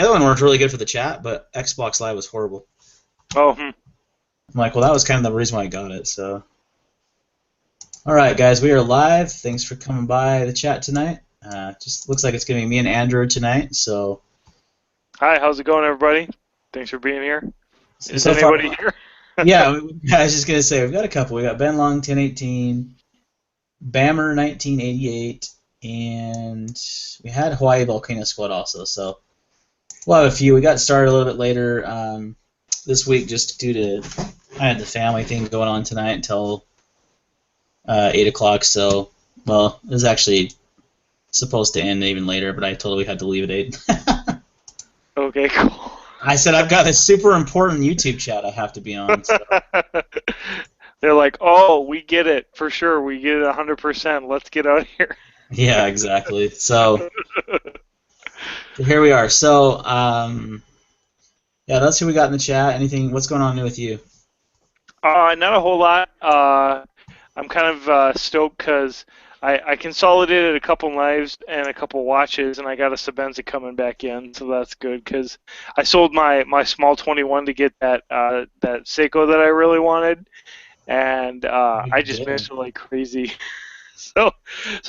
The other one worked really good for the chat, but Xbox Live was horrible. Oh, I'm like, well, that was kind of the reason why I got it, so. All right, guys, we are live. Thanks for coming by the chat tonight. Just looks like it's going to be me and Andrew tonight, so. Hi, how's it going, everybody? Thanks for being here. Is so anybody far, here? Yeah, I was just going to say, we've got a couple. We got Ben Long, 1018, Bammer, 1988, and we had Hawaii Volcano Squad also, so we'll have a few. We got started a little bit later this week just due to I had the family thing going on tonight until 8 o'clock, so, well, it was actually supposed to end even later, but I told her we had to leave at 8. Okay, cool. I said, I've got a super important YouTube chat I have to be on. So. They're like, oh, we get it, for sure. We get it 100%. Let's get out of here. Yeah, exactly. So here we are. So, yeah, that's who we got in the chat. Anything? What's going on new with you? Not a whole lot. I'm kind of stoked because I consolidated a couple knives and a couple watches, and I got a Sebenza coming back in, so that's good because I sold my small 21 to get that Seiko that I really wanted, and I just missed it like crazy. So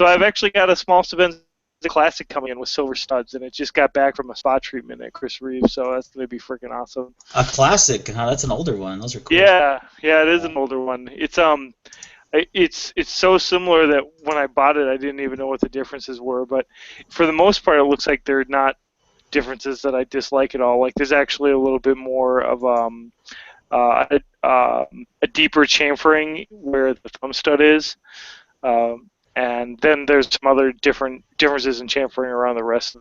I've actually got a small Sebenza Classic coming in with silver studs, and it just got back from a spot treatment at Chris Reeves, so that's going to be freaking awesome. A Classic, huh? That's an older one. Those are cool. Yeah, it is an older one. It's so similar that when I bought it, I didn't even know what the differences were. But for the most part, it looks like they're not differences that I dislike at all. Like there's actually a little bit more of a deeper chamfering where the thumb stud is, and then there's some other differences in chamfering around the rest of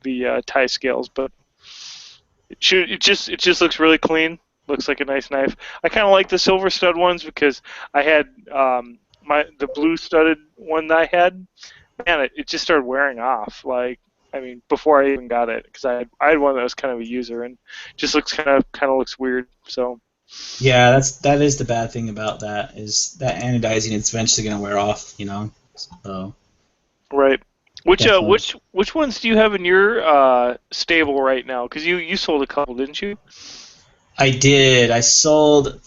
the tie scales. But it just looks really clean. Looks like a nice knife. I kind of like the silver stud ones because I had the blue studded one that I had. Man, it just started wearing off. Like, I mean, before I even got it, because I had one that was kind of a user and just looks kind of looks weird. So. Yeah, that is the bad thing about that is that anodizing is eventually going to wear off, you know. So. Right. Which ones do you have in your stable right now? Because you sold a couple, didn't you? I did. I sold.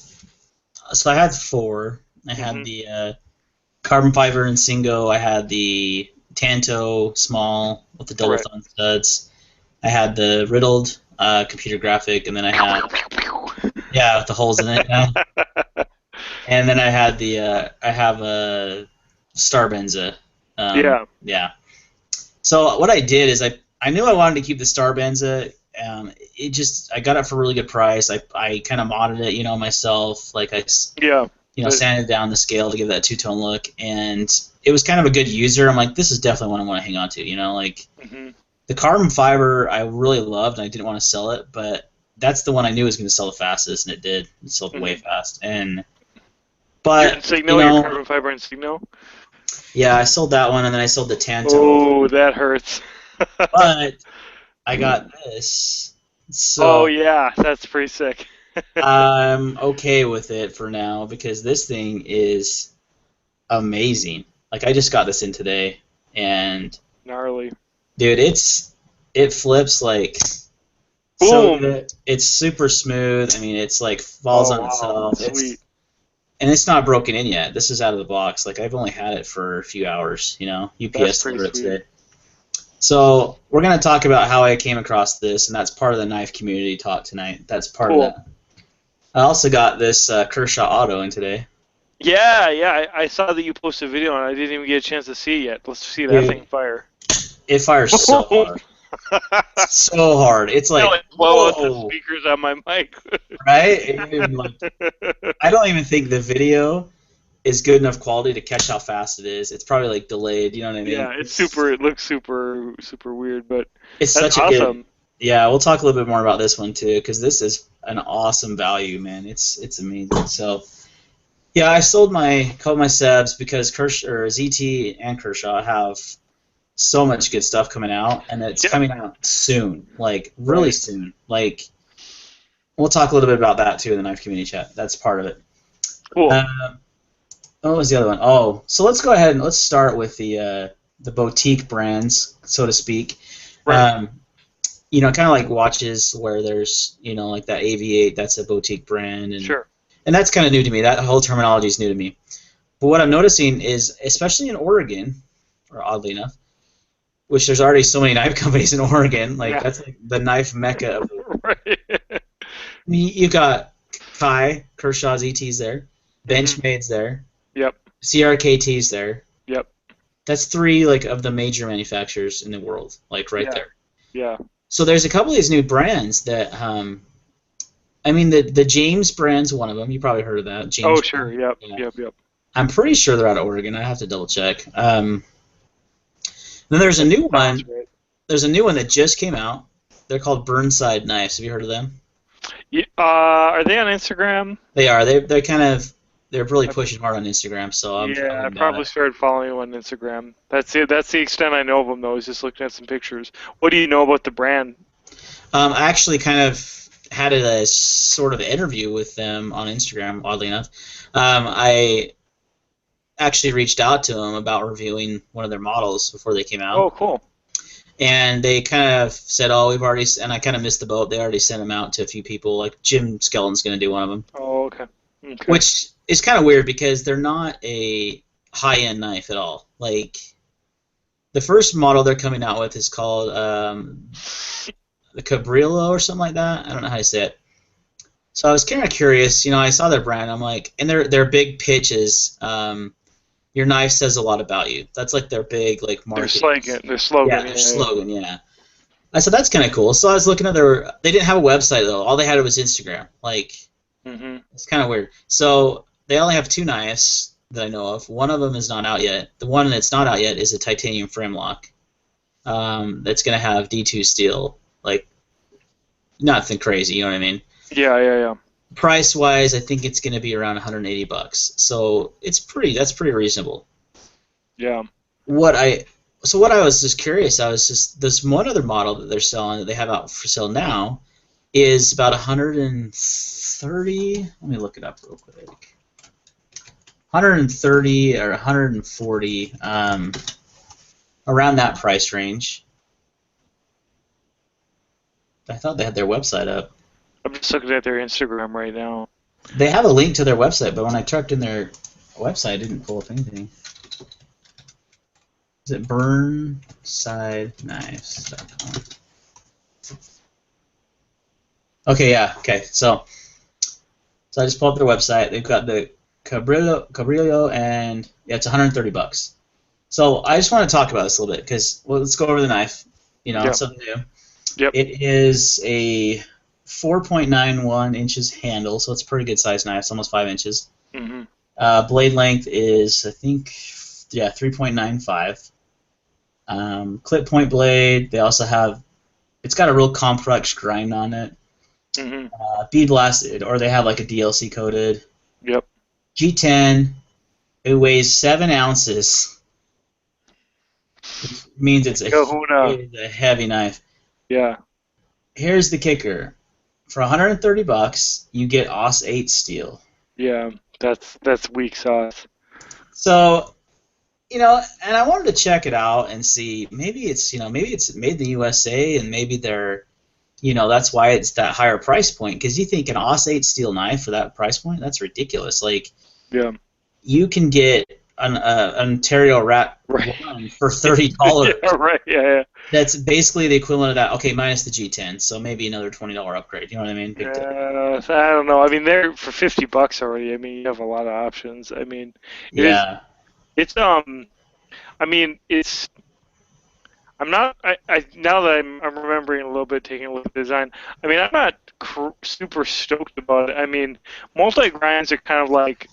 So I had 4. I had the carbon fiber and Singo. I had the Tanto small with the double thumb studs. I had the riddled computer graphic, and then I had with the holes in it. Yeah. And then I had I have a Starbenza. Yeah. So what I did is I knew I wanted to keep the Starbenza. I got it for a really good price. I kind of modded it, myself. Like sanded down the scale to give that two-tone look, and it was kind of a good user. I'm like, this is definitely one I want to hang on to. The carbon fiber I really loved, and I didn't want to sell it, but that's the one I knew was going to sell the fastest, and it did. It sold way fast. But Insigno, your carbon fiber Insigno. Yeah, I sold that one, and then I sold the Tanto. Oh, that hurts. But I got this. So yeah, that's pretty sick. I'm okay with it for now because this thing is amazing. Like I just got this in today, and gnarly, dude. It flips like boom. So good. It's super smooth. I mean, it's like falls on itself. Sweet. And it's not broken in yet. This is out of the box. Like I've only had it for a few hours. UPS delivered it today. So we're going to talk about how I came across this, and that's part of the knife community talk tonight. That's part of that. I also got this Kershaw Auto in today. Yeah. I saw that you posted a video, and I didn't even get a chance to see it yet. Let's see that thing fire. It fires so hard. So hard. It's like blow out the speakers on my mic. Right? I don't even think the video is good enough quality to catch how fast it is. It's probably like delayed. You know what I mean? Yeah, it looks super weird, but it's such awesome. Yeah, we'll talk a little bit more about this one too, because this is an awesome value, man. It's amazing. So, yeah, I sold my Sebs because ZT and Kershaw have so much good stuff coming out, and it's coming out soon, like really soon. Like, we'll talk a little bit about that too in the knife community chat. That's part of it. Cool. What was the other one? Oh, so let's go ahead and let's start with the boutique brands, so to speak. Right. kind of like watches where there's, like that AV8, that's a boutique brand, Sure. and that's kind of new to me. That whole terminology is new to me. But what I'm noticing is, especially in Oregon, or oddly enough, which there's already so many knife companies in Oregon, like Yeah. that's like the knife mecca of the world. Right. You've got Kershaw's ET's there, Mhm. Benchmade's there, Yep. CRKT's there. Yep. That's three like of the major manufacturers in the world, like right Yeah. there. Yeah. So there's a couple of these new brands that, I mean, the James brand's one of them. You probably heard of that, Oh, James sure. brand. Yep. Yeah. Yep. Yep. I'm pretty sure they're out of Oregon. I have to double check. Then there's a That new sounds one. right. There's a new one that just came out. They're called Burnside knives. Have you heard of them? Yeah, are they on Instagram? They are. They're really pushing hard on Instagram. So I'm Yeah, I following probably that. started following you on Instagram. That's it. That's the extent I know of them, though. Is just looking at some pictures. What do you know about the brand? I actually kind of had a sort of interview with them on Instagram. Oddly enough, I actually reached out to them about reviewing one of their models before they came out. Oh, cool. And they kind of said, "Oh, we've already," and I kind of missed the boat. They already sent them out to a few people. Like Jim Skeleton's going to do one of them, Oh, okay. Okay. which is kind of weird because they're not a high-end knife at all. Like the first model they're coming out with is called the Cabrillo or something like that. I don't know how to say it. So I was kind of curious. I saw their brand. I'm like, and their big pitch is, your knife says a lot about you. That's like their big like Their marketing. slogan. Their slogan. Yeah, their slogan. Yeah. I said that's kind of cool. So I was looking at their. They didn't have a website though. All they had was Instagram. Like Mm-hmm. it's kind of weird. So they only have two knives that I know of. One of them is not out yet. The one that's not out yet is a titanium frame lock. That's gonna have D2 steel. Like nothing crazy. You know what I mean? Yeah. Yeah. Yeah. Price wise, I think it's gonna be around 180 bucks. So that's pretty reasonable. Yeah. What I what I was just curious, I was just this one other model that they're selling that they have out for sale now is about 130. Let me look it up real quick. 130 or 140, around that price range. I thought they had their website up. I'm just looking at their Instagram right now. They have a link to their website, but when I checked in their website, it didn't pull up anything. Is it BurnsideKnives.com? Okay, yeah, okay. So I just pulled up their website. They've got the Cabrillo, and yeah, it's 130 bucks. So I just want to talk about this a little bit because let's go over the knife. Yep. It's something new. Yep. It is a 4.91 inches handle, so it's a pretty good size knife. It's almost 5 inches. Mm-hmm. Blade length is, I think, 3.95. Clip point blade. They also have. It's got a real complex grind on it. Mm-hmm. Bead blasted, or they have like a DLC coated. Yep. G10. It weighs 7 ounces. Which means it's a heavy knife. Yeah. Here's the kicker. For 130 bucks, you get AUS 8 steel. Yeah. That's weak sauce. So, and I wanted to check it out and see maybe it's made in the USA and maybe they're that's why it's that higher price point, because you think an AUS 8 steel knife for that price point, that's ridiculous. Like, yeah, you can get an Ontario Rat right. One for $30. Yeah, right. Yeah. That's basically the equivalent of that. Okay, minus the G10, so maybe another $20 upgrade. You know what I mean? Big deal. I don't know. I mean, they're for $50 already. I mean, you have a lot of options. I mean, Yeah. it's I mean, it's. I'm not. I now that I'm remembering a little bit, taking a look at the design. I mean, I'm not super stoked about it. I mean, multi grinds are kind of like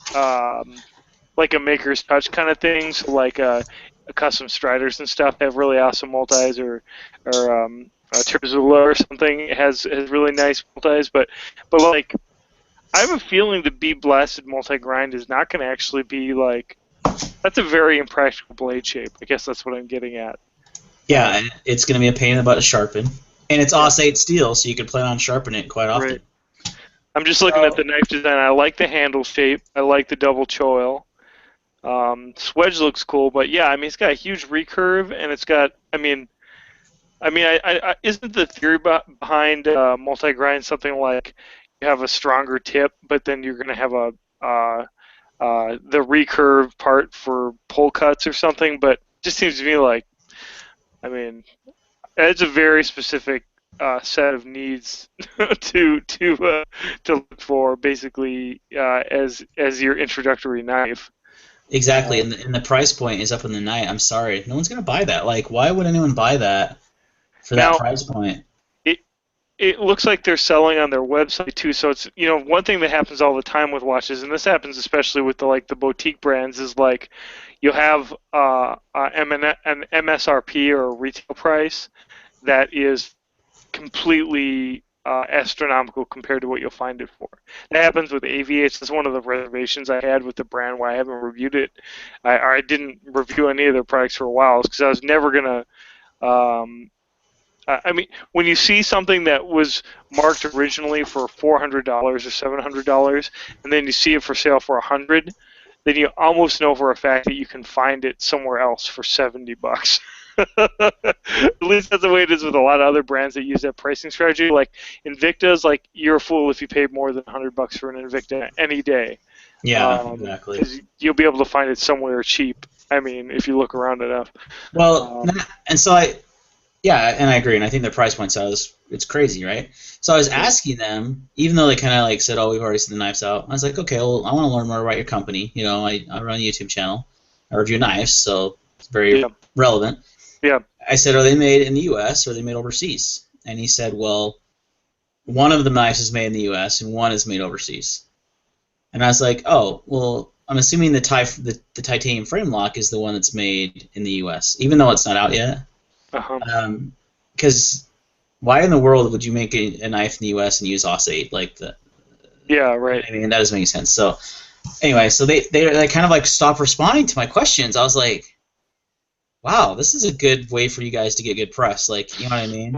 a maker's touch kind of thing. So like custom Striders and stuff have really awesome multis, or Terzula or something has really nice multis. But like, I have a feeling the bead blasted multi grind is not going to actually be like. That's a very impractical blade shape. I guess that's what I'm getting at. Yeah, and it's going to be a pain in the butt to sharpen. And it's AUS 8 steel, so you can plan on sharpening it quite often. Right. I'm just looking at the knife design. I like the handle shape. I like the double choil. Swedge looks cool, but yeah, I mean, it's got a huge recurve, and it's got, I mean, I mean, isn't the theory behind multi-grind something like you have a stronger tip, but then you're going to have the recurve part for pull cuts or something? But it just seems to me like, I mean, it's a very specific set of needs to look for, basically, as your introductory knife. Exactly, and the price point is up in the night. I'm sorry, no one's gonna buy that. Like, why would anyone buy that for that Now, price point? it it looks like they're selling on their website too. So it's, one thing that happens all the time with watches, and this happens especially with the boutique brands, is like you'll have an MSRP or a retail price that is completely astronomical compared to what you'll find it for. That happens with AVH. That's one of the reservations I had with the brand, why I haven't reviewed it. I didn't review any of their products for a while, because I was never gonna. I mean, when you see something that was marked originally for $400 or $700, and then you see it for sale for $100, then you almost know for a fact that you can find it somewhere else for $70. At least that's the way it is with a lot of other brands that use that pricing strategy. Like Invicta's, like, you're a fool if you pay more than $100 for an Invicta any day, Yeah, exactly. because you'll be able to find it somewhere cheap. I mean, if you look around enough. Well, and so yeah, and I agree, and I think the price points out it's crazy, right? So I was asking them, even though they kind of like said, "Oh, we've already seen the knives out." I was like, "Okay, well, I want to learn more about your company. You know, I run a YouTube channel, I review knives, so it's very Yeah, relevant." yeah, I said, "Are they made in the U.S. or are they made overseas?" And he said, "Well, one of the knives is made in the U.S. and one is made overseas." And I was like, "Oh, well, I'm assuming the titanium frame lock is the one that's made in the U.S., even though it's not out yet." uh-huh. Because why in the world would you make a knife in the U.S. and use Os 8? Like Yeah, right. I mean, that doesn't make sense. So anyway, so they kind of like stopped responding to my questions. I was like, wow, this is a good way for you guys to get good press. Like, you know what I mean?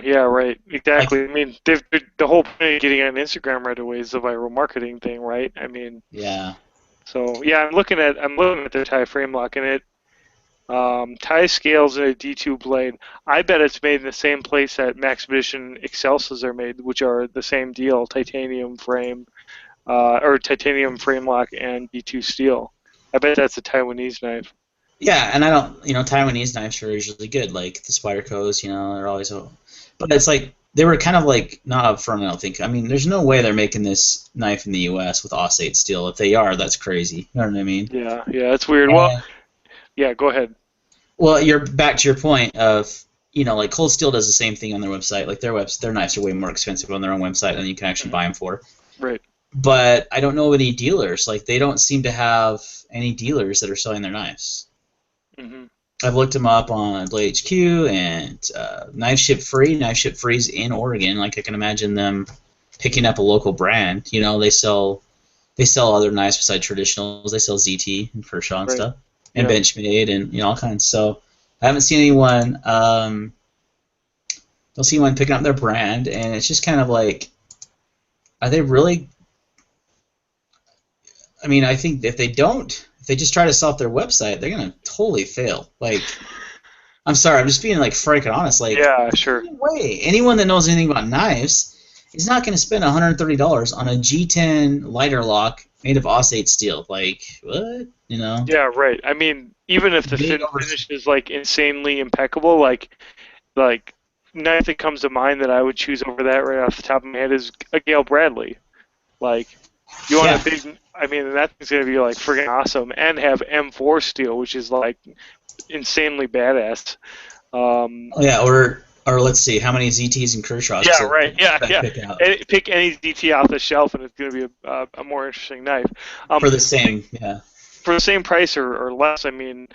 Yeah, right. Like, Exactly. I mean, the whole point of getting on Instagram right away is the viral marketing thing, right? I mean, yeah, so yeah, I'm looking at their tie frame lock, and it tie scales in a D2 blade. I bet it's made in the same place that Maxpedition Excelsas are made, which are the same deal, titanium frame, or titanium frame lock and D2 steel. I bet that's a Taiwanese knife. yeah, and I don't, Taiwanese knives are usually good. Like the Spydercos, they're always, but it's like they were kind of like not upfront. I don't think. I mean, there's no way they're making this knife in the U.S. with Os 8 steel. If they are, that's crazy. You know what I mean? Yeah, yeah, it's weird. Well, And, yeah, go ahead. well, you're back to your point of, like Cold Steel does the same thing on their website. Like their knives are way more expensive on their own website than you can actually buy them for. Right. But I don't know any dealers. Like they don't seem to have any dealers that are selling their knives. Hmm. I've looked them up on Blade HQ and Knivesshipfree. Knivesshipfree's in Oregon. Like I can imagine them picking up a local brand. They sell other knives besides traditionals. They sell ZT and Kershaw and Right. stuff, and Yeah. Benchmade and all kinds. So I haven't seen anyone. Don't see anyone picking up their brand, and it's just kind of like, are they really? I mean, I think if they just try to sell off their website, they're gonna totally fail. Like, I'm sorry, I'm just being like frank and honest. Like, Yeah, there's sure. no way anyone that knows anything about knives is not gonna spend $130 on a G10 lighter lock made of Os 8 steel. Like, what? Yeah, right. I mean, even if the Made over. finish is like insanely impeccable, like knife that comes to mind that I would choose over that right off the top of my head is a Gale Bradley. Like, you want a Yeah, big, I mean, that thing's gonna be like friggin' awesome, and have M4 steel, which is like insanely badass. Um, oh, yeah, or let's see, how many ZTs and Kershaws yeah, could right. Yeah, I yeah. pick out Pick any DT off the shelf, and it's gonna be a more interesting knife. for the same? Yeah. For the same price or less. I mean,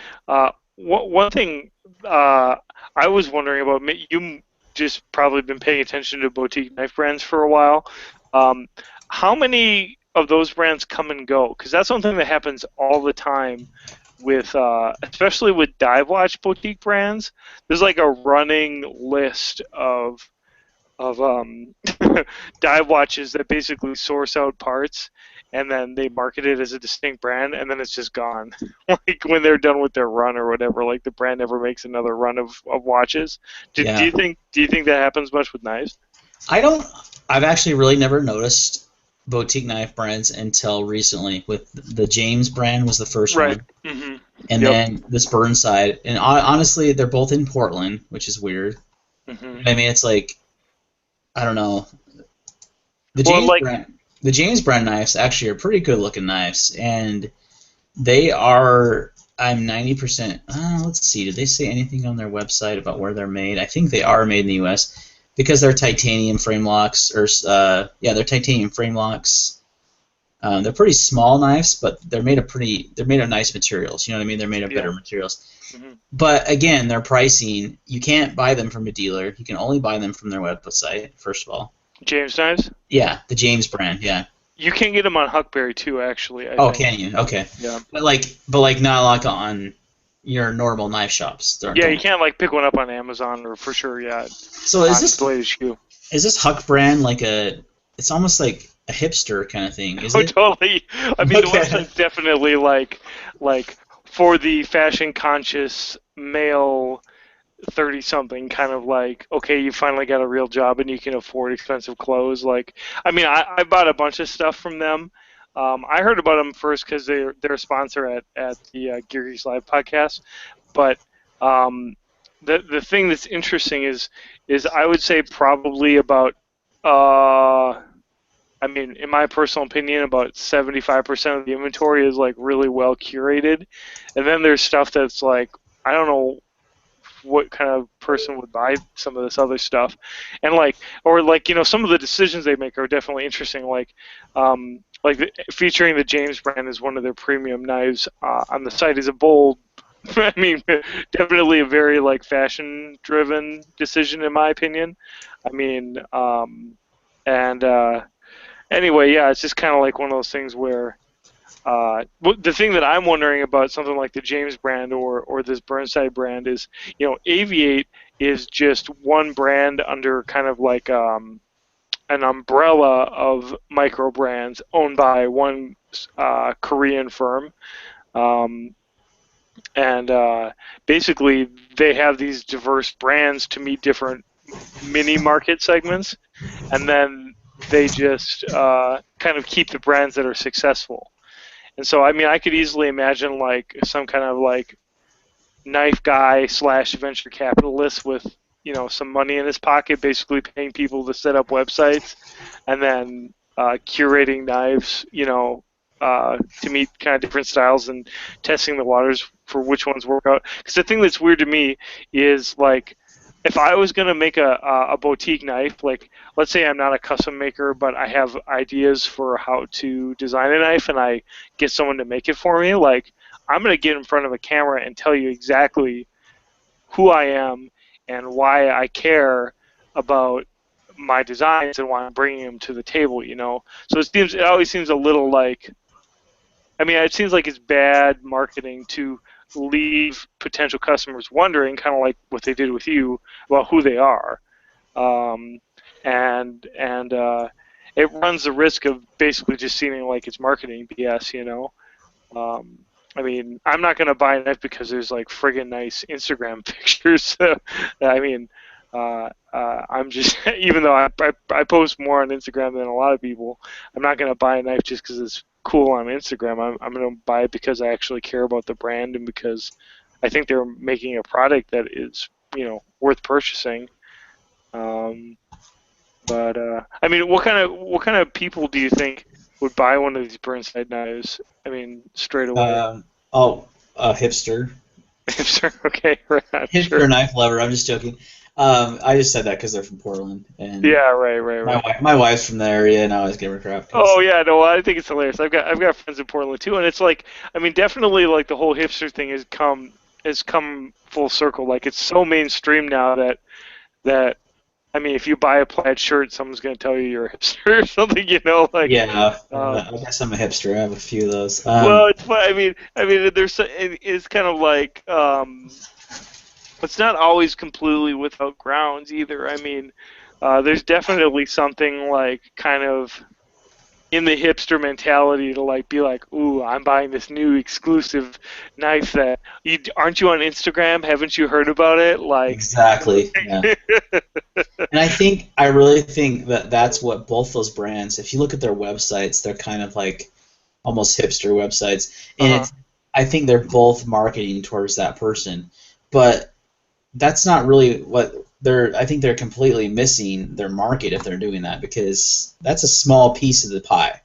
one thing I was wondering about, you just probably been paying attention to boutique knife brands for a while. Um, how many of those brands come and go? Because that's one thing that happens all the time with, especially with dive watch boutique brands. There's like a running list of dive watches that basically source out parts, and then they market it as a distinct brand, and then it's just gone. Like when they're done with their run or whatever, like the brand never makes another run of watches. Do Yeah. you think that happens much with knives? I don't. I've actually really never noticed boutique knife brands until recently. With the James brand was the first Right. one, Mm-hmm. and Yep. then this Burnside. And honestly, they're both in Portland, which is weird. Mm-hmm. I mean, it's like I don't know. The Well, James like, brand, the James brand knives actually are pretty good looking knives, and they are. I'm 90%. Let's see. Did they say anything on their website about where they're made? I think they are made in the U.S. because they're titanium frame locks, or yeah, they're titanium frame locks. They're pretty small knives, but they're made of nice materials. You know what I mean? They're made of yeah. better materials. Mm-hmm. But again, their pricing, you can't buy them from a dealer. You can only buy them from their website. First of all. James knives? Yeah, the James brand. Yeah. You can get them on Huckberry too, actually. I Oh, think. can you? Okay. Yeah. But like not like on your normal knife shops. Yeah, you can't like pick one up on Amazon or for sure. Yeah. So is this Huck brand like a? It's almost like a hipster kind of thing, is Oh, it? totally. I mean, Okay. the website's definitely like for the fashion conscious male 30-something, kind of like, okay, you finally got a real job and you can afford expensive clothes. Like, I mean, I bought a bunch of stuff from them. I heard about them first because they're a sponsor at the Gear Geeks Live podcast. But the thing that's interesting is I would say probably about I mean, in my personal opinion, about 75% of the inventory is like really well curated, and then there's stuff that's like, I don't know what kind of person would buy some of this other stuff, and like, or like, you know, some of the decisions they make are definitely interesting. Featuring the James brand as one of their premium knives on the site is a bold. I mean, definitely a very like fashion-driven decision in my opinion. I mean, and anyway, yeah, it's just kind of like one of those things where the thing that I'm wondering about something like the James brand or this Burnside brand is, you know, Aviate is just one brand under kind of like an umbrella of micro brands owned by one Korean firm. And basically, they have these diverse brands to meet different mini market segments, and then they just kind of keep the brands that are successful. And so, I mean, I could easily imagine like some kind of like knife guy / venture capitalist with, you know, some money in his pocket, basically paying people to set up websites, and then curating knives, you know, to meet kind of different styles and testing the waters for which ones work out. Because the thing that's weird to me is like, if I was gonna make a boutique knife, like let's say I'm not a custom maker, but I have ideas for how to design a knife, and I get someone to make it for me, like I'm gonna get in front of a camera and tell you exactly who I am and why I care about my designs and why I'm bringing them to the table, you know. So it always seems a little like, I mean, it seems like it's bad marketing to leave potential customers wondering, kind of like what they did with you, about who they are, um, and it runs the risk of basically just seeming like it's marketing BS, you know. Um, I mean, I'm not gonna buy a knife because there's like friggin' nice Instagram pictures. I mean, I'm just even though I post more on Instagram than a lot of people, I'm not gonna buy a knife just because it's cool on Instagram. I'm gonna buy it because I actually care about the brand and because I think they're making a product that is, you know, worth purchasing. Um, but I mean, what kind of people do you think would buy one of these Burnside knives? I mean, straight away. Hipster. Okay, right, sure. Hipster knife lover. I'm just joking. I just said that because they're from Portland, and Yeah, right. my wife's from the area, and I always give her crap. Oh yeah, no, I think it's hilarious. I've got friends in Portland too, and it's like, I mean, definitely like the whole hipster thing has come full circle. Like it's so mainstream now that I mean, if you buy a plaid shirt, someone's gonna tell you you're a hipster or something, you know, like. Yeah, Um, I guess I'm a hipster. I have a few of those. well, it's fun. I mean, it's kind of like it's not always completely without grounds either. I mean, there's definitely something like kind of in the hipster mentality to like be like, ooh, I'm buying this new exclusive knife that aren't you on Instagram? Haven't you heard about it? Like, Exactly. Yeah. And I really think that that's what both those brands, if you look at their websites, they're kind of like almost hipster websites. And uh-huh. it's, I think they're both marketing towards that person. But that's not really what I think they're completely missing their market if they're doing that, because that's a small piece of the pie.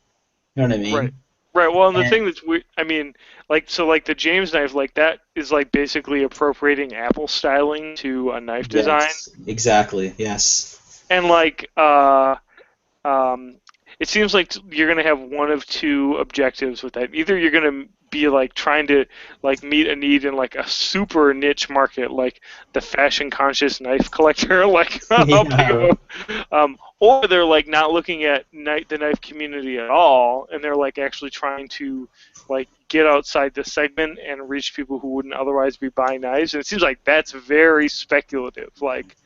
You know what I Right. mean? Right. Well, and the And thing that's weird, I mean, like, so, like, the James knife, like, that is, like, basically appropriating Apple styling to a knife design. yes, exactly. Yes. And, like, um, it seems like you're going to have one of two objectives with that. Either you're going to be, like, trying to, like, meet a need in, like, a super niche market, like the fashion-conscious knife collector, like, how big Yeah. of or they're like not looking at the knife community at all, and they're like actually trying to like get outside the segment and reach people who wouldn't otherwise be buying knives. And it seems like that's very speculative. Like,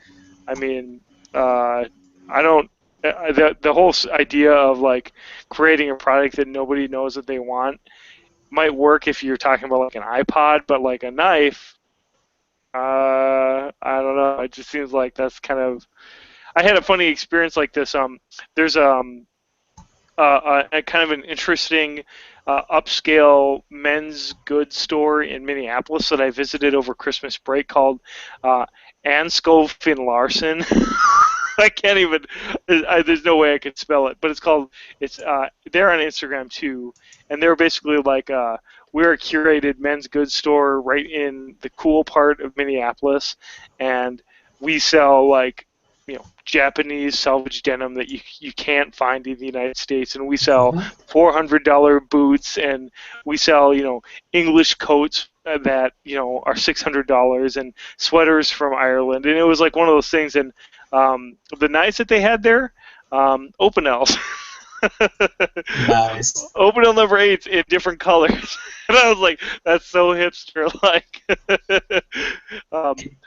I mean, I don't. The whole idea of like creating a product that nobody knows that they want might work if you're talking about like an iPod, but like a knife, I don't know. It just seems like that's kind of. I had a funny experience like this. There's a kind of an interesting upscale men's goods store in Minneapolis that I visited over Christmas break called Anskov Finn Larson. I can't even. There's no way I could spell it, but it's called. It's they're on Instagram too, and they're basically like we're a curated men's goods store right in the cool part of Minneapolis, and we sell like Japanese salvage denim that you can't find in the United States, and we sell What? $400 boots, and we sell English coats that are $600, and sweaters from Ireland, and it was like one of those things. And the knives that they had there, Opinels. Nice. Opinel number 8 in different colors. And I was like, that's so hipster. Like,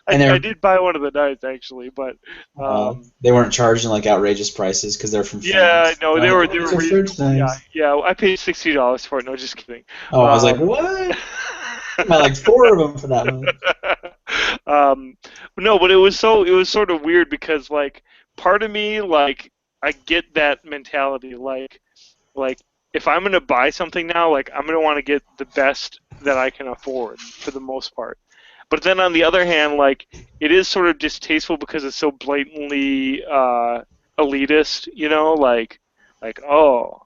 And I did buy one of the knives actually, but they weren't charging like outrageous prices because they're from yeah, France. no, They're like, they oh, were these are French reasonable. Yeah, knives. yeah, I paid $60 for it. No, just kidding. Oh, I was like, Um, what? I buy like four of them for that much. um, no, but it was sort of weird because like part of me like I get that mentality like if I'm gonna buy something now, like I'm gonna want to get the best that I can afford for the most part. But then on the other hand, like it is sort of distasteful because it's so blatantly elitist, like oh,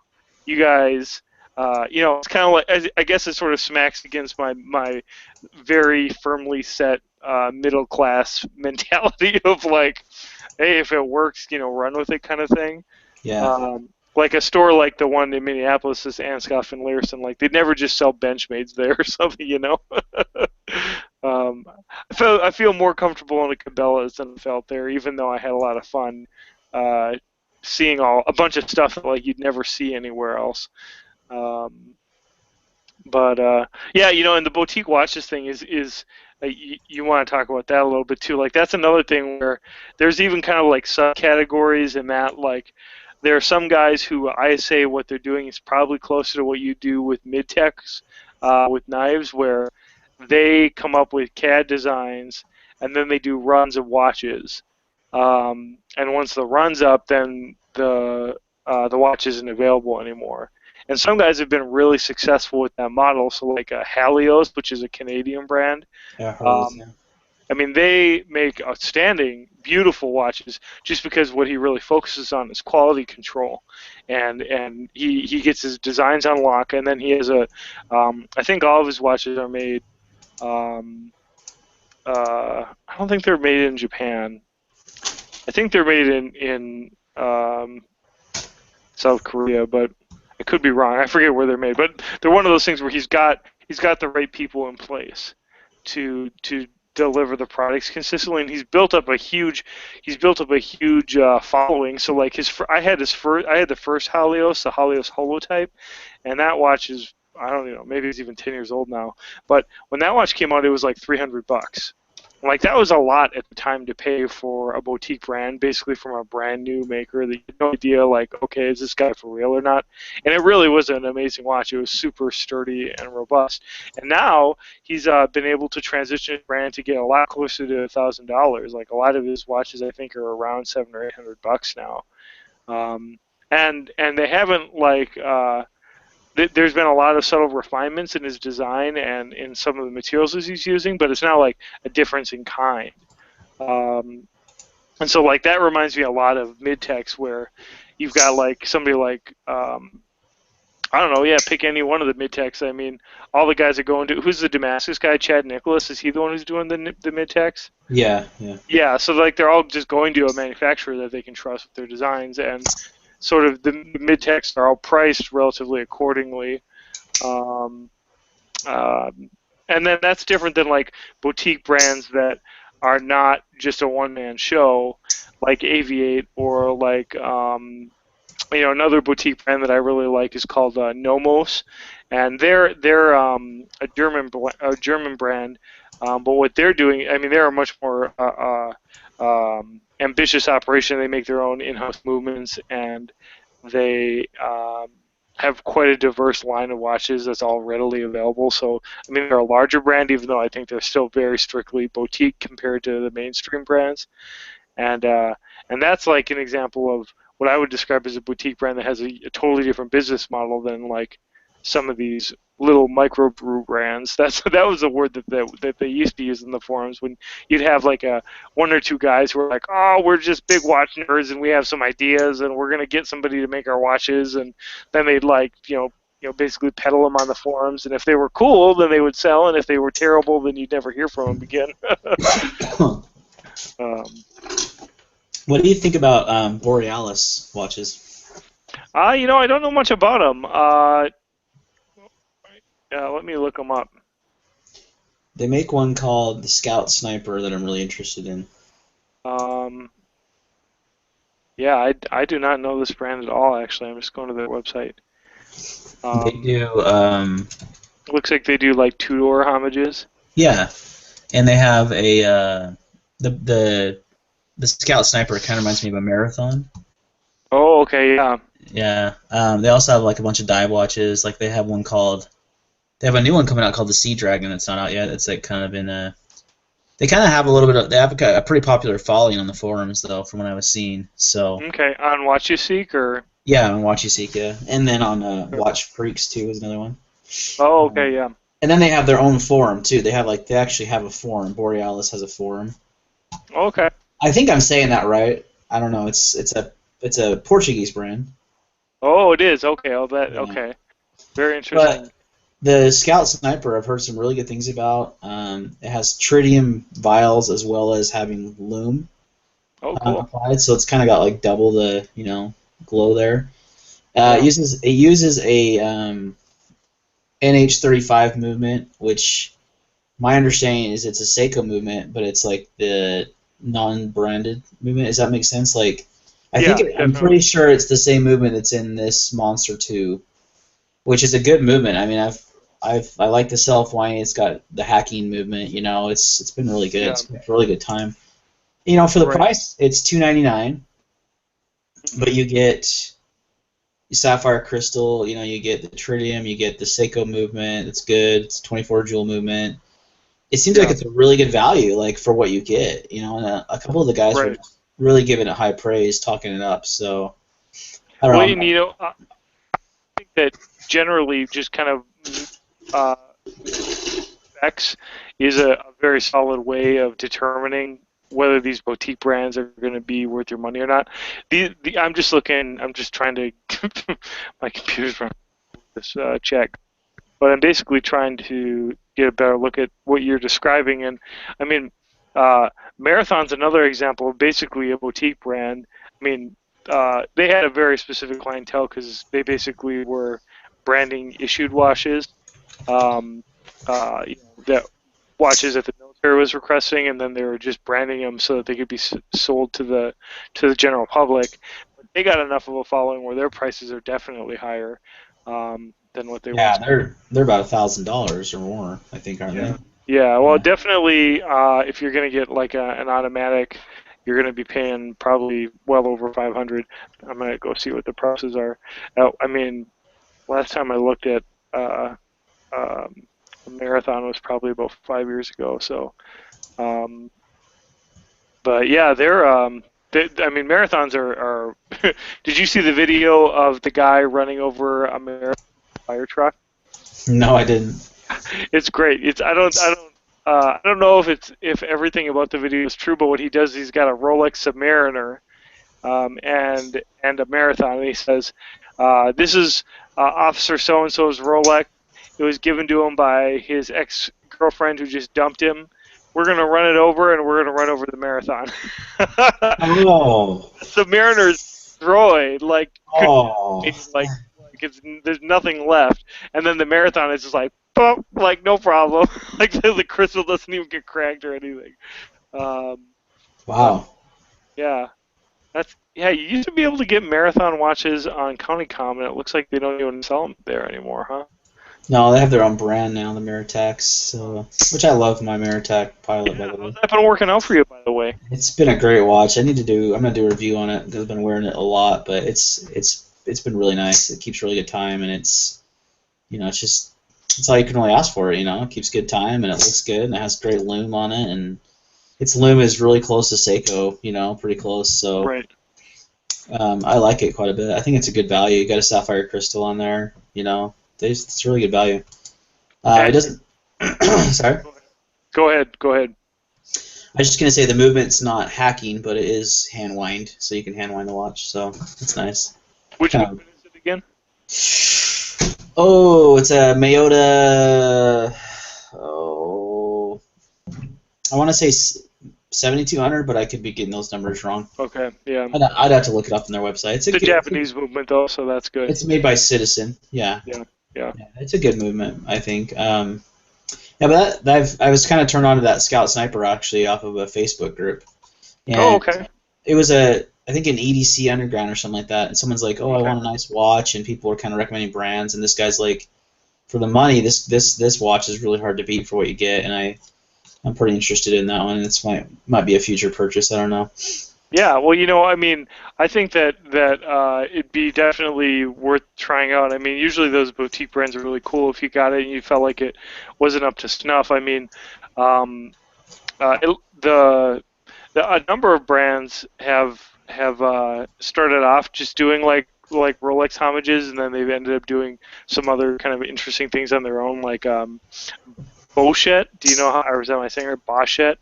you guys, it's kind of like I guess it sort of smacks against my very firmly set middle class mentality of like, hey, if it works, run with it kind of thing. Yeah. Like a store like the one in Minneapolis, this Anscoff and Learson, like they'd never just sell Benchmades there or something. I feel more comfortable in the Cabela's than I felt there, even though I had a lot of fun uh, seeing a bunch of stuff that like you'd never see anywhere else. Um, but yeah, and the boutique watches thing is you want to talk about that a little bit too. Like that's another thing where there's even kind of like subcategories in that. Like there are some guys who I say what they're doing is probably closer to what you do with mid-techs with knives, where they come up with CAD designs and then they do runs of watches. And once the run's up, then the watch isn't available anymore. And some guys have been really successful with that model. So like Halios, which is a Canadian brand, Yeah, Harley's, um, yeah. I mean, they make outstanding, beautiful watches just because what he really focuses on is quality control, and he gets his designs on lock, and then he has I think all of his watches are made. Um, I don't think they're made in Japan. I think they're made in South Korea, but I could be wrong. I forget where they're made, but they're one of those things where he's got the right people in place to deliver the products consistently, and he's built up a huge following. So like I had the first Halios, the Halios Holotype, and that watch is I don't know, maybe it's even 10 years old now. But when that watch came out, it was like $300. Like, that was a lot at the time to pay for a boutique brand, basically from a brand new maker that you had no idea, like, okay, is this guy for real or not? And it really was an amazing watch. It was super sturdy and robust. And now he's been able to transition his brand to get a lot closer to $1,000. Like, a lot of his watches, I think, are around $700 or $800 now. And they haven't, like, there's been a lot of subtle refinements in his design and in some of the materials that he's using, but it's not like a difference in kind. And so, like, that reminds me a lot of mid-techs, where you've got, like, somebody like, I don't know, yeah, pick any one of the mid-techs. I mean, all the guys are going to, who's the Damascus guy, Chad Nicholas? Is he the one who's doing the mid-techs? Yeah, yeah. Yeah, so, like, they're all just going to a manufacturer that they can trust with their designs, and sort of the mid-techs are all priced relatively accordingly. And then that's different than, like, boutique brands that are not just a one-man show, like Aviate, or like, another boutique brand that I really like is called Nomos, and they're a German brand, but what they're doing, I mean, they're a much more ambitious operation. They make their own in-house movements, and they have quite a diverse line of watches that's all readily available. So, I mean, they're a larger brand, even though I think they're still very strictly boutique compared to the mainstream brands. And that's like an example of what I would describe as a boutique brand that has a totally different business model than, like, some of these little microbrew brands. That was a word that they used to use in the forums, when you'd have, like, one or two guys who were like, oh, we're just big watch nerds and we have some ideas and we're gonna get somebody to make our watches, and then they'd, like, basically peddle them on the forums, and if they were cool, then they would sell, and if they were terrible, then you'd never hear from them again. What do you think about Borealis watches? I don't know much about them. Let me look them up. They make one called the Scout Sniper that I'm really interested in. Yeah, I do not know this brand at all, actually. I'm just going to their website. They do. Looks like they do, like, two-door homages. Yeah, and they have a the Scout Sniper kind of reminds me of a Marathon. Oh, okay, yeah. Yeah. They also have, like, a bunch of dive watches. Like, they have one called. They have a new one coming out called the Sea Dragon that's not out yet. It's, like, kind of in a. They kind of have a little bit of. They have a pretty popular following on the forums, though, from what I was seeing. So. Okay, on Watch You Seek, or? Yeah, on Watch You Seek, yeah, and then on Watch Freaks too is another one. Oh, okay, yeah. And then they have their own forum too. They actually have a forum. Borealis has a forum. Okay. I think I'm saying that right. I don't know. It's a Portuguese brand. Oh, it is. Okay. Oh, that. Yeah. Okay. Very interesting. But the Scout Sniper, I've heard some really good things about. It has tritium vials as well as having lume applied, so it's kind of got, like, double the glow there. It uses a NH35 movement, which my understanding is it's a Seiko movement, but it's, like, the non-branded movement. Does that make sense? Like, I'm pretty sure it's the same movement that's in this Monster 2, which is a good movement. I mean, I like the self-winding. It's got the hacking movement. It's been really good. Yeah. It's been a really good time. For the price, it's $299, but you get sapphire crystal. You get the tritium. You get the Seiko movement. It's good. It's 24 jewel movement. It seems like it's a really good value, like, for what you get. And a couple of the guys were really giving it high praise, talking it up. So I don't know. I think that generally just kind of specs is a very solid way of determining whether these boutique brands are going to be worth your money or not. I'm just trying to my computer's running this check, but I'm basically trying to get a better look at what you're describing. And I mean, Marathon's another example of basically a boutique brand. I mean, they had a very specific clientele because they basically were branding issued watches, that watches that the military was requesting, and then they were just branding them so that they could be sold to the general public. But they got enough of a following where their prices are definitely higher than what they were. Yeah, they're about $1,000 or more, I think, aren't they? Yeah, well, Yeah. definitely, if you're going to get like an automatic, you're going to be paying probably well over 500. I'm going to go see what the prices are. I mean, last time I looked at uh, um, a marathon was probably about 5 years ago. So, um, but yeah, I mean, marathons are. Did you see the video of the guy running over a marathon fire truck? No, I didn't. It's great. I don't know if everything about the video is true, but what he does, he's got a Rolex Submariner, and a marathon, and he says, "This is Officer So and So's Rolex. It was given to him by his ex girlfriend who just dumped him. We're gonna run it over, and we're gonna run over the marathon." Oh. Submariner's destroyed, like could Oh. like there's nothing left, and then the marathon is just like, boom, like no problem, like the crystal doesn't even get cracked or anything. Um, but Wow. yeah, yeah. You used to be able to get marathon watches on CountyCom, and it looks like they don't even sell them there anymore, huh? No, they have their own brand now, the Maritax, so, which I love my Maritac Pilot, by Yeah, the how's way. that been working out for you, by the way? It's been a great watch. I'm gonna do a review on it because I've been wearing it a lot, but it's been really nice. It keeps really good time, and it's just it's all you can really ask for. It keeps good time, and it looks good, and it has great lume on it, and its lume is really close to Seiko, pretty close. So Right. I like it quite a bit. I think it's a good value. You got a sapphire crystal on there. It's really good value. It And doesn't. Sorry. go ahead, go ahead. I was just gonna say the movement's not hacking, but it is hand wind, so you can hand wind the watch. So it's nice. Which Kind of. movement is it again? Oh, it's a Mayota. Oh, I want to say 7200, but I could be getting those numbers wrong. Okay, yeah. I'd have to look it up on their website. It's a Japanese movement though, so that's good. It's made by Citizen. Yeah. Yeah, yeah. Yeah, it's a good movement, I think. Yeah, but I was kind of turned on to that Scout Sniper actually off of a Facebook group, Oh, and okay. it was I think an EDC Underground or something like that, and someone's like, "Oh, I Okay. want a nice watch," and people were kind of recommending brands, and this guy's like, "For the money, this watch is really hard to beat for what you get," and I'm pretty interested in that one, and this might be a future purchase. I don't know. Yeah, well, I mean, I think that it'd be definitely worth trying out. I mean, usually those boutique brands are really cool if you got it and you felt like it wasn't up to snuff. I mean, um, a number of brands have started off just doing like Rolex homages, and then they've ended up doing some other kind of interesting things on their own, like Boschet. Do you know how, or is that my singer? Boschet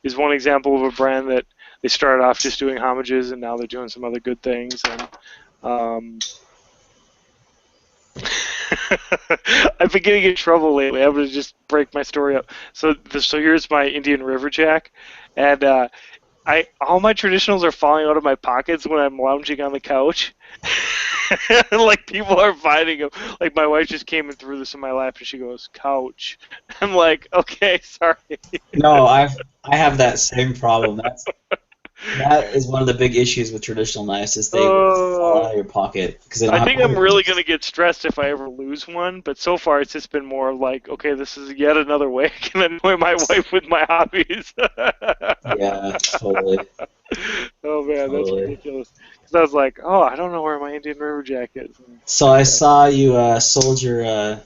is one example of a brand that they started off just doing homages, and now they're doing some other good things. And I've been getting in trouble lately. I'm gonna just break my story up. So here's my Indian River Jack, and all my traditionals are falling out of my pockets when I'm lounging on the couch. Like people are finding them. Like my wife just came and threw this in my lap, and she goes, "Couch." I'm like, okay, sorry. No, I have that same problem. That is one of the big issues with traditional knives is they will fall out Oh. of your pocket because they don't I have think I'm really holders. gonna get stressed if I ever lose one, but so far it's just been more like, okay, this is yet another way I can annoy my wife with my hobbies. Yeah, totally, Oh man, that's totally. ridiculous. Because I was like, oh, I don't know where my Indian River Jack is. So I saw you sold your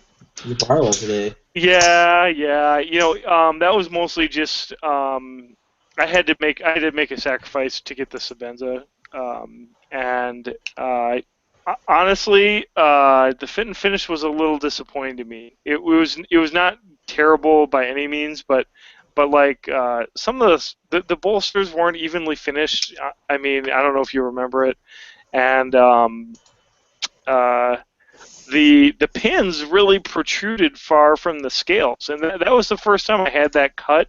Barlow today. Yeah, yeah. That was mostly just I had to make a sacrifice to get the Sabenza, and honestly, the fit and finish was a little disappointing to me. It was not terrible by any means, but like some of the bolsters weren't evenly finished. I mean, I don't know if you remember it, and uh, the pins really protruded far from the scales, and that was the first time I had that cut.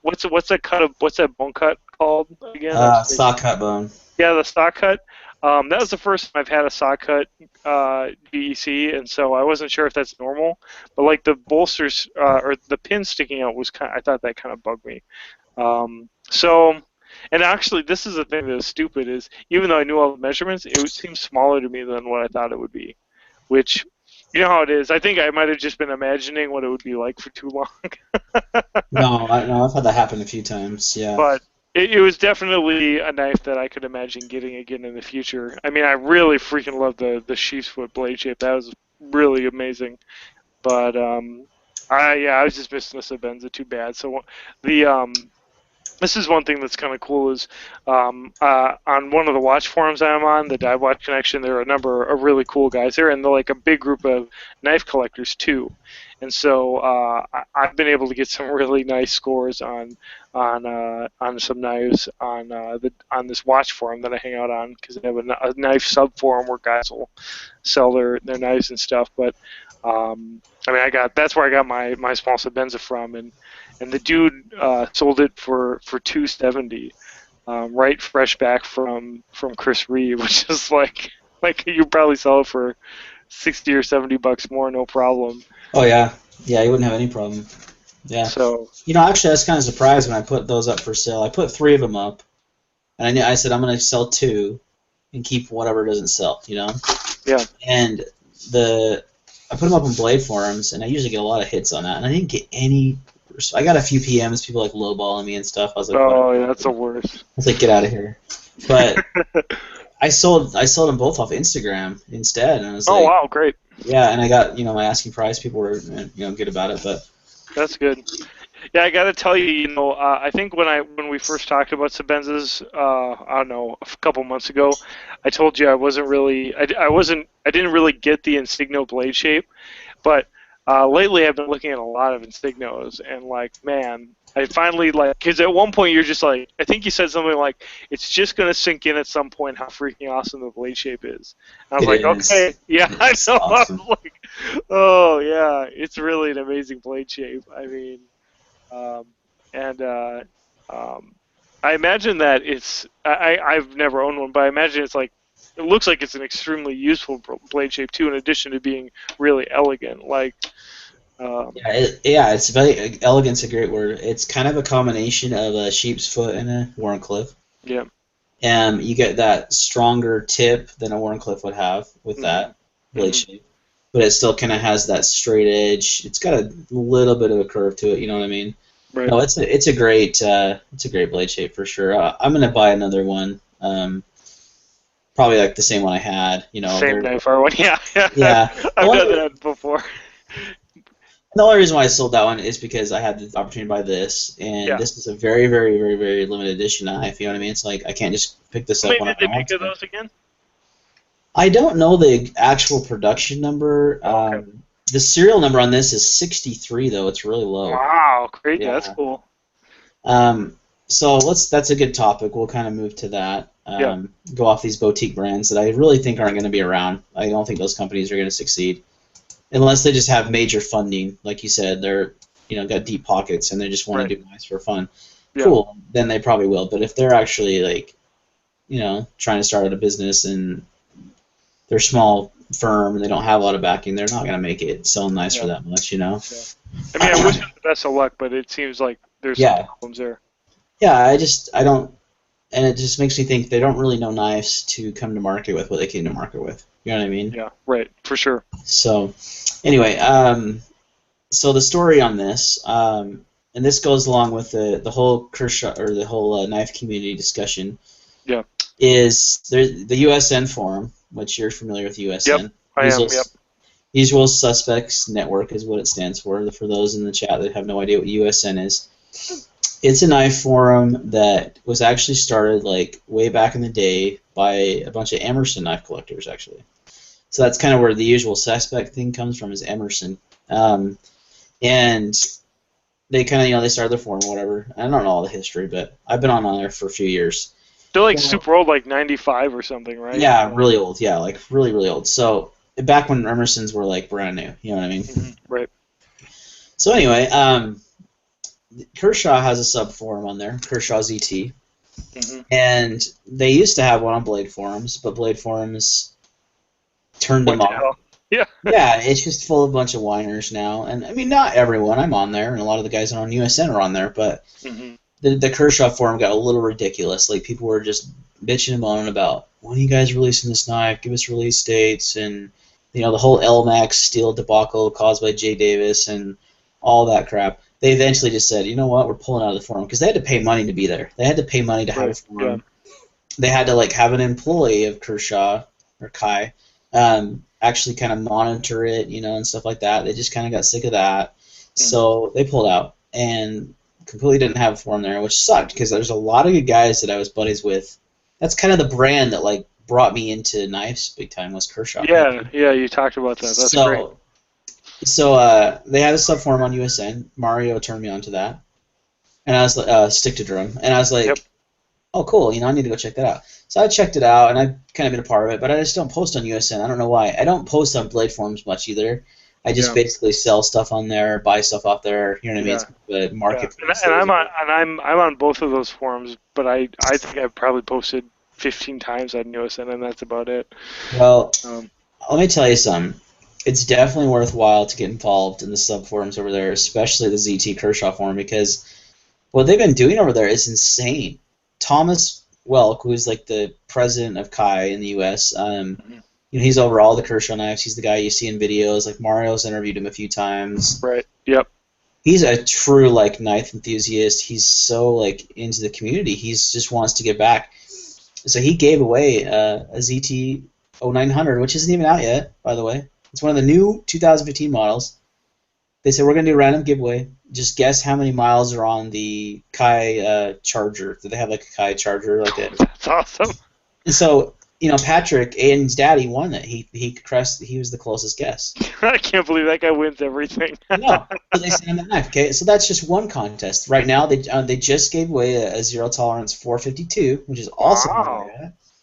What's that bone cut called again? Saw cut bone. Yeah, the stock cut. That was the first time I've had a stock cut BEC, and so I wasn't sure if that's normal. But like the bolsters or the pin sticking out was I thought that kind of bugged me. So, and actually, this is the thing that is stupid is even though I knew all the measurements, it seemed smaller to me than what I thought it would be, which You know how it is. I think I might have just been imagining what it would be like for too long. No, I've had that happen a few times. Yeah. But it was definitely a knife that I could imagine getting again in the future. I mean, I really freaking love the sheep's foot blade shape. That was really amazing. But I was just missing the Sebenza too bad. So the this is one thing that's kind of cool is on one of the watch forums I'm on, the Dive Watch Connection, there are a number of really cool guys there, and they're like a big group of knife collectors too. And so I've been able to get some really nice scores on some knives on this watch forum that I hang out on, because they have a knife sub forum where guys will sell their knives and stuff. But I mean, that's where I got my small Sebenza from, and the dude sold it for $270, right fresh back from Chris Reeve, which is like you probably sell it for $60 or $70 more, no problem. Oh yeah, you wouldn't have any problem. Yeah. So actually, I was kind of surprised when I put those up for sale. I put 3 of them up, and I said I'm going to sell 2, and keep whatever doesn't sell. Yeah. And I put them up on Blade forums, and I usually get a lot of hits on that, and I didn't get any. I got a few PMs, people like lowballing me and stuff. I was like, oh yeah, that's the worst. I was like, get out of here. But I sold them both off Instagram instead, and I was like, oh wow, great. Yeah, and I got my asking price. People were good about it, but that's good. Yeah, I got to tell you, I think when we first talked about Sebenzas, I don't know, a couple months ago, I told you I wasn't really, I didn't really get the Insigno blade shape, but lately I've been looking at a lot of Insignos, and man, I finally because at one point you're just like, I think you said something like, it's just gonna sink in at some point how freaking awesome the blade shape is. And I was like, okay, yeah, I know. Awesome. I was like, oh yeah, it's really an amazing blade shape. I mean, I imagine that it's, I've never owned one, but I imagine it's it looks like it's an extremely useful blade shape too, in addition to being really elegant. It's very elegant's a great word. It's kind of a combination of a sheep's foot and a Wharncliffe. Yeah. And you get that stronger tip than a Wharncliffe would have with that blade shape, but it still kind of has that straight edge. It's got a little bit of a curve to it. You know what I mean? Right. No, it's a great blade shape for sure. I'm gonna buy another one. Probably the same one I had. Same knife or one. Yeah. Yeah. I've done that before. The only reason why I sold that one is because I had the opportunity to buy this, and this is a very, very, very, very limited edition knife. You know what I mean? It's I can't just pick this up. How many did they make of those again? I don't know the actual production number. Okay. The serial number on this is 63, though. It's really low. Wow, great. Yeah. That's cool. So that's a good topic. We'll kind of move to that. Go off these boutique brands that I really think aren't going to be around. I don't think those companies are going to succeed unless they just have major funding. Like you said, they're got deep pockets and they just want to do knives for fun. Yeah. Cool. Then they probably will. But if they're actually trying to start out a business and they're a small firm and they don't have a lot of backing, they're not going to make it selling knives for that much. Yeah. I mean, I wish them the best of luck, but it seems like there's some problems there. Yeah, I don't, and it just makes me think they don't really know knives to come to market with what they came to market with. You know what I mean? Yeah, right, for sure. So, anyway, so the story on this, and this goes along with the whole Kershaw or the whole knife community discussion. Yeah. Is there the USN forum, which you're familiar with USN? Yep, I am. Yep. Usual Suspects Network is what it stands for. For those in the chat that have no idea what USN is. It's a knife forum that was actually started way back in the day by a bunch of Emerson knife collectors, actually. So that's kind of where the Usual Suspect thing comes from, is Emerson. And they kind of, they started their forum or whatever. I don't know all the history, but I've been on there for a few years. They're super old, 95 or something, right? Yeah, really old. Yeah, really, really old. So back when Emersons were brand new, you know what I mean? Mm-hmm. Right. So anyway, Kershaw has a sub forum on there, Kershaw ZT, and they used to have one on Blade forums, but Blade forums turned them off. Yeah. Yeah, it's just full of a bunch of whiners now, and I mean, not everyone. I'm on there, and a lot of the guys on USN are on there, but the Kershaw forum got a little ridiculous. People were just bitching and moaning about, when are you guys releasing this knife? Give us release dates, and the whole LMAX steel debacle caused by Jay Davis and all that crap. They eventually just said, you know what, we're pulling out of the forum because they had to pay money to be there. They had to pay money to have a forum. Yeah. They had to have an employee of Kershaw or Kai actually kind of monitor it, and stuff like that. They just kind of got sick of that, so they pulled out and completely didn't have a forum there, which sucked because there's a lot of good guys that I was buddies with. That's kind of the brand that brought me into knives big time was Kershaw. Yeah, you talked about that. That's great. So they had a subforum on USN. Mario turned me on to that, and I was stick to drum, and I was like, oh cool, I need to go check that out. So I checked it out, and I've kind of been a part of it, but I just don't post on USN. I don't know why. I don't post on Blade forums much either. I just basically sell stuff on there, buy stuff off there. You know what I mean? It's the marketplace. And I'm on both of those forums, but I think I've probably posted 15 times on USN, and that's about it. Well, let me tell you something. It's definitely worthwhile to get involved in the subforums over there, especially the ZT Kershaw forum, because what they've been doing over there is insane. Thomas Welk, who's the president of Kai in the U.S., he's over all the Kershaw knives. He's the guy you see in videos. Mario's interviewed him a few times. Right. Yep. He's a true knife enthusiast. He's so into the community. He just wants to give back. So he gave away a ZT 0900, which isn't even out yet, by the way. It's one of the new 2015 models. They said, we're going to do a random giveaway. Just guess how many miles are on the Kai charger. Do they have a Kai charger like that? That's awesome. And so, Patrick, Aiden's daddy, won it. He was the closest guess. I can't believe that guy wins everything. No, so they sent him the knife. Okay, so that's just one contest. Right now, they just gave away a zero tolerance 452, which is also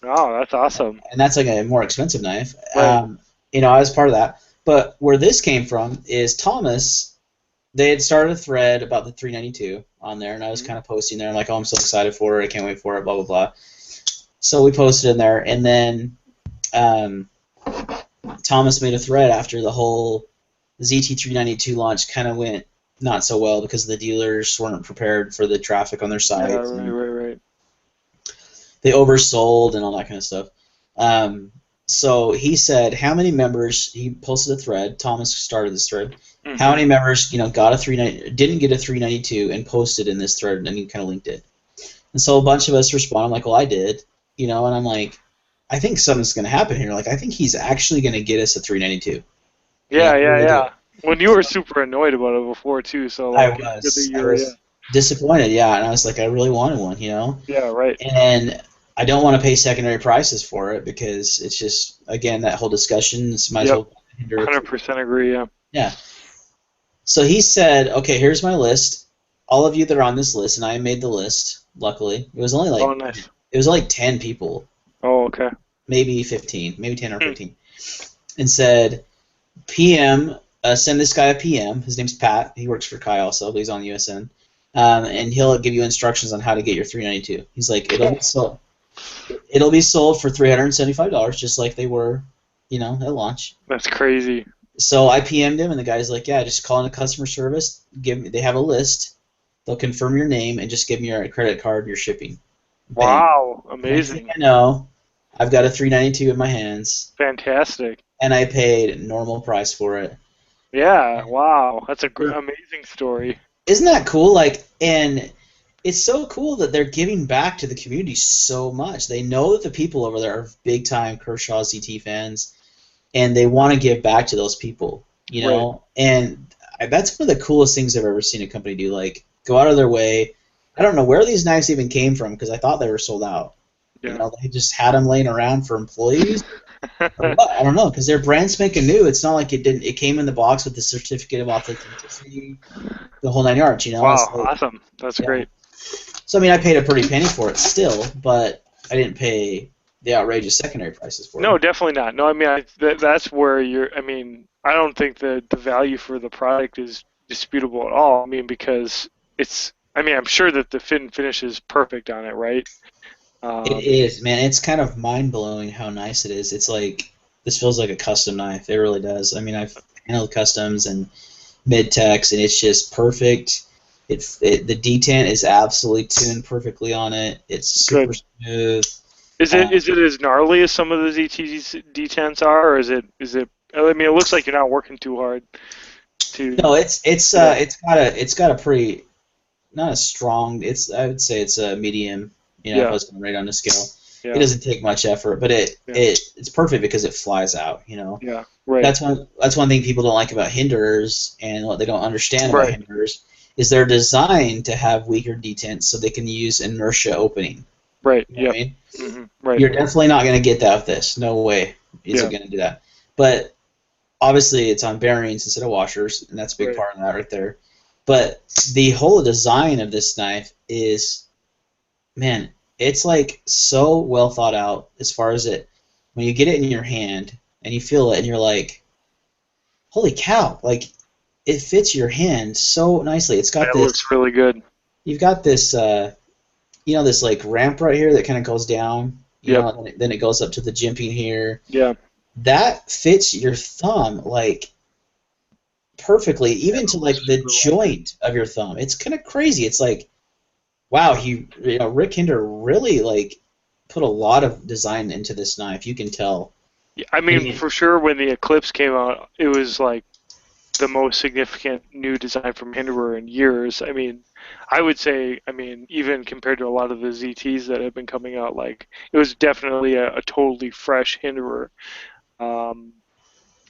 Oh, that's awesome. And that's a more expensive knife. Right. I was part of that. But where this came from is Thomas. They had started a thread about the 392 on there, and I was kind of posting there. I'm like, oh, I'm so excited for it. I can't wait for it, blah, blah, blah. So we posted in there, and then Thomas made a thread after the whole ZT392 launch kind of went not so well because the dealers weren't prepared for the traffic on their site. Yeah, right. They oversold and all that kind of stuff. So he said how many members, he posted a thread, Thomas started this thread, how many members didn't get a 392 and posted in this thread, and he kind of linked it. And so a bunch of us responded, I'm like, well, I did, and I'm like, I think something's going to happen here. I think he's actually going to get us a 392. Yeah. When you were super annoyed about it before, too, so I was disappointed, and I was like, I really wanted one, Yeah, right. And I don't want to pay secondary prices for it because it's just, again, that whole discussion. Might as well 100% agree, yeah. Yeah. So he said, okay, here's my list. All of you that are on this list, and I made the list, luckily. It was only nice. It was 10 people. Oh, okay. Maybe 15, maybe 10 or 15. And said, PM, send this guy a PM. His name's Pat. He works for Kai also, but he's on USN. And he'll give you instructions on how to get your 392. He's like, it'll be sold for $375, just like they were, at launch. That's crazy. So I PM'd him, and the guy's like, yeah, just call in a customer service. They have a list. They'll confirm your name and just give me your credit card, your shipping. Wow, amazing. I know. I've got a 392 in my hands. Fantastic. And I paid normal price for it. Yeah, wow. That's a amazing story. Isn't that cool? And it's so cool that they're giving back to the community so much. They know that the people over there are big-time Kershaw ZT fans, and they want to give back to those people, Right. And that's one of the coolest things I've ever seen a company do, go out of their way. I don't know where these knives even came from because I thought they were sold out. Yeah. They just had them laying around for employees. I don't know, because they're brand spanking new. It's not like it came in the box with the certificate of authenticity, the whole 9 yards, Wow, awesome. That's great. So, I paid a pretty penny for it still, but I didn't pay the outrageous secondary prices for it. No, definitely not. No, that's where I don't think that the value for the product is disputable at all. Because I'm sure that the fit and finish is perfect on it, right? It is, man. It's kind of mind-blowing how nice it is. It's this feels like a custom knife. It really does. I've handled customs and mid-techs, and it's just perfect. The detent is absolutely tuned perfectly on it. It's super smooth. Is it as gnarly as some of the ZT's detents are, or is it I mean, it looks like you're not working too hard to. No, it's got a pretty, not a strong. I would say it's a medium. If I was going to rate on a scale, it doesn't take much effort, but it's perfect because it flies out. Yeah, right. That's one thing people don't like about hinderers, and what they don't understand about hinderers is they're designed to have weaker detents so they can use inertia opening. Right. You know what I mean? Mm-hmm. Right. You're definitely not going to get that with this. No way is it going to do that. But obviously, it's on bearings instead of washers, and that's a big part of that right there. But the whole design of this knife is, man, it's like so well thought out as far as when you get it in your hand and you feel it and you're like, holy cow, like it fits your hand so nicely. It's got this. It looks really good. You've got this, this like ramp right here that kind of goes down. Then it goes up to the jimping here. Yeah. That fits your thumb like perfectly, even to like the joint of your thumb. It's kind of crazy. It's like, wow, Rick Hinder really like put a lot of design into this knife. You can tell. Yeah, I mean, for sure, when the Eclipse came out, it was like the most significant new design from Hinderer in years. I mean, I would say, even compared to a lot of the ZTs that have been coming out, like it was definitely a totally fresh Hinderer. And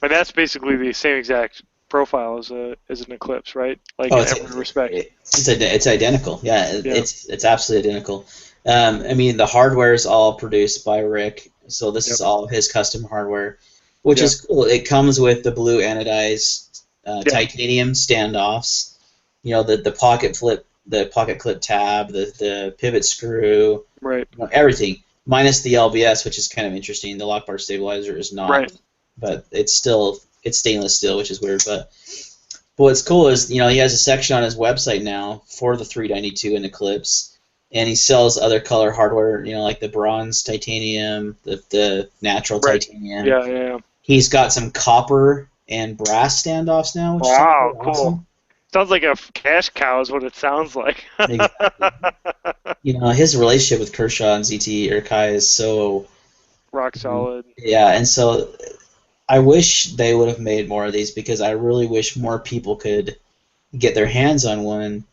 that's basically the same exact profile as an Eclipse, right? Like in every respect. It's identical. Yeah, it's absolutely identical. The hardware is all produced by Rick, so this is all his custom hardware, which is cool. It comes with the blue anodized titanium standoffs. The pocket flip, the pocket clip tab, the pivot screw, right? Everything minus the LBS, which is kind of interesting. The lock bar stabilizer is not, but it's stainless steel, which is weird. But what's cool is he has a section on his website now for the 392 and Eclipse, and he sells other color hardware. Like the bronze titanium, the natural titanium. Yeah. He's got some copper and brass standoffs now. Which wow, is cool. Awesome. Sounds like a cash cow is what it sounds like. Exactly. His relationship with Kershaw and ZT Urkai is so rock solid. Yeah, and so I wish they would have made more of these, because I really wish more people could get their hands on one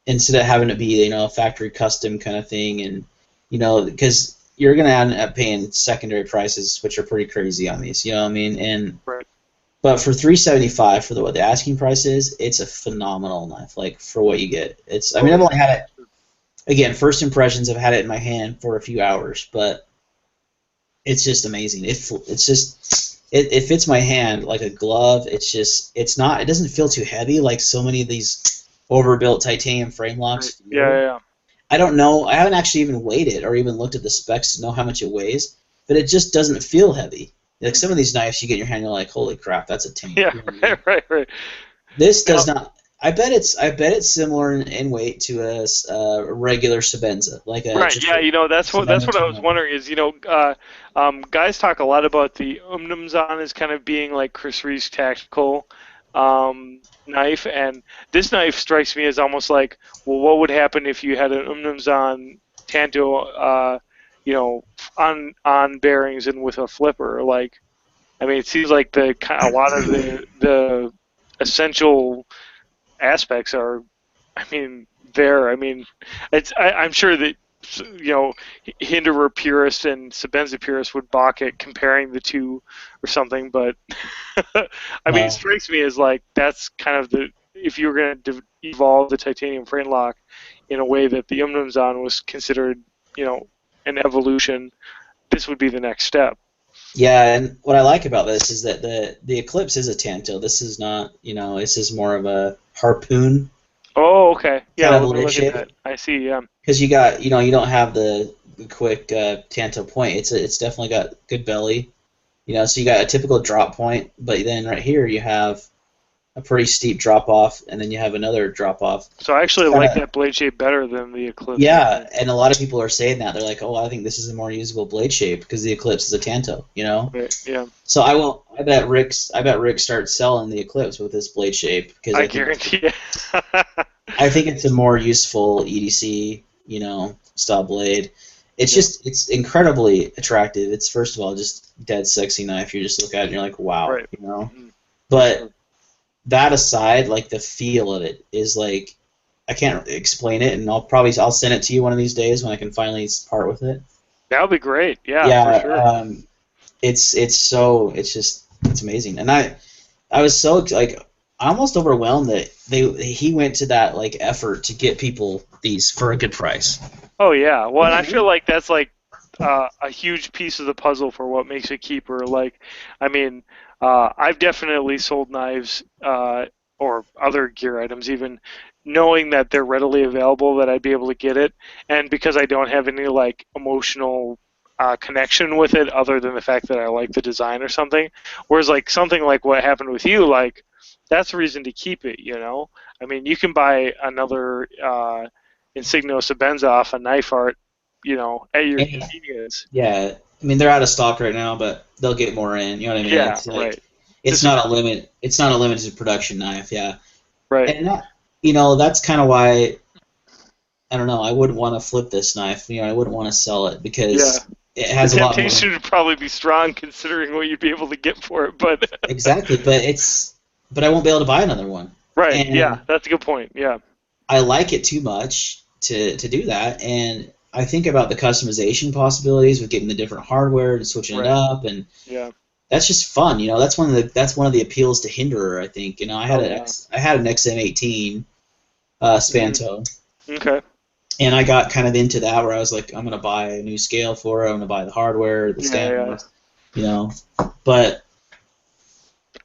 instead of having it be a factory custom kind of thing, and because you're gonna end up paying secondary prices, which are pretty crazy on these. You know what I mean? And but for $375 for what the asking price is, it's a phenomenal knife. Like for what you get, I've only had it. Again, first impressions. I've had it in my hand for a few hours, but it's just amazing. It fits my hand like a glove. It doesn't feel too heavy like so many of these overbuilt titanium frame locks. Yeah. I don't know. I haven't actually even weighed it or even looked at the specs to know how much it weighs, but it just doesn't feel heavy. Like some of these knives you get in your hand, you're like, holy crap, that's a tank. Yeah, right. This does not. I bet it's similar in weight to a regular Sebenza, like a right. Yeah, that's what I was wondering is guys talk a lot about the Umnumzan as kind of being like Chris Reeve's tactical knife, and this knife strikes me as almost like, well, what would happen if you had an Umnumzan Tanto, on bearings and with a flipper? Like, it seems like a lot of the essential aspects are, there. I'm sure that Hinderer purists and Sebenza purists would balk at comparing the two or something, but it strikes me as like that's kind of if you were going to evolve the titanium frame lock in a way that the Umnumzan was considered, an evolution, this would be the next step. Yeah, and what I like about this is that the Eclipse is a Tanto. This is not, this is more of a harpoon. Oh, okay. Yeah, kind of look at that. I see. Yeah. Because you got, you don't have the quick Tanto point. It's definitely got good belly. So you got a typical drop point, but then right here you have a pretty steep drop off, and then you have another drop off. So I actually like that blade shape better than the Eclipse. Yeah, and a lot of people are saying that. They're like, oh, I think this is a more usable blade shape because the Eclipse is a Tanto, Right, yeah. So I bet Rick starts selling the Eclipse with this blade shape, because I guarantee it. I think it's a more useful EDC, style blade. it's incredibly attractive. It's first of all just dead sexy knife. You just look at it and you're like, wow, Right. you know. Mhm. But that aside, like the feel of it is like I can't explain it, and I'll send it to you one of these days when I can finally part with it. That would be great. Yeah, Yeah, for sure. it's amazing, and I was so like almost overwhelmed that he went to that like effort to get people these for a good price. Oh yeah. Well, You and know I what I feel mean? like that's like a huge piece of the puzzle for what makes a keeper. Like, I mean, I've definitely sold knives or other gear items, even knowing that they're readily available, that I'd be able to get it, and because I don't have any like emotional connection with it, other than the fact that I like the design or something. Whereas like something like what happened with you, like that's a reason to keep it. You know, I mean, you can buy another. Insigno Sabenza off a knife art, you know, at your And, convenience. yeah, I mean they're out of stock right now, but they'll get more in. You know what I mean? Yeah, It's like right. Just It's not a limited production knife. Yeah, right. and you know that's kind of why I don't know. I wouldn't want to flip this knife. You know, I wouldn't want to sell it Yeah. because it The has a lot more. temptation would probably be strong considering what you'd be able to get for it, but Exactly, but I won't be able to buy another one, right. Yeah, and that's a good point. Yeah. I like it too much to do that, and I think about the customization possibilities with getting the different hardware and switching it Right. up, and Yeah. that's just fun. You know, that's one of the appeals to Hinderer. I think you know Oh yeah. I had an XM18 Hmm. Spanto, Okay. and I got kind of into that where I was like, I'm gonna buy a new scale for it. I'm gonna buy the hardware, the Yeah, yeah. stands, you know. But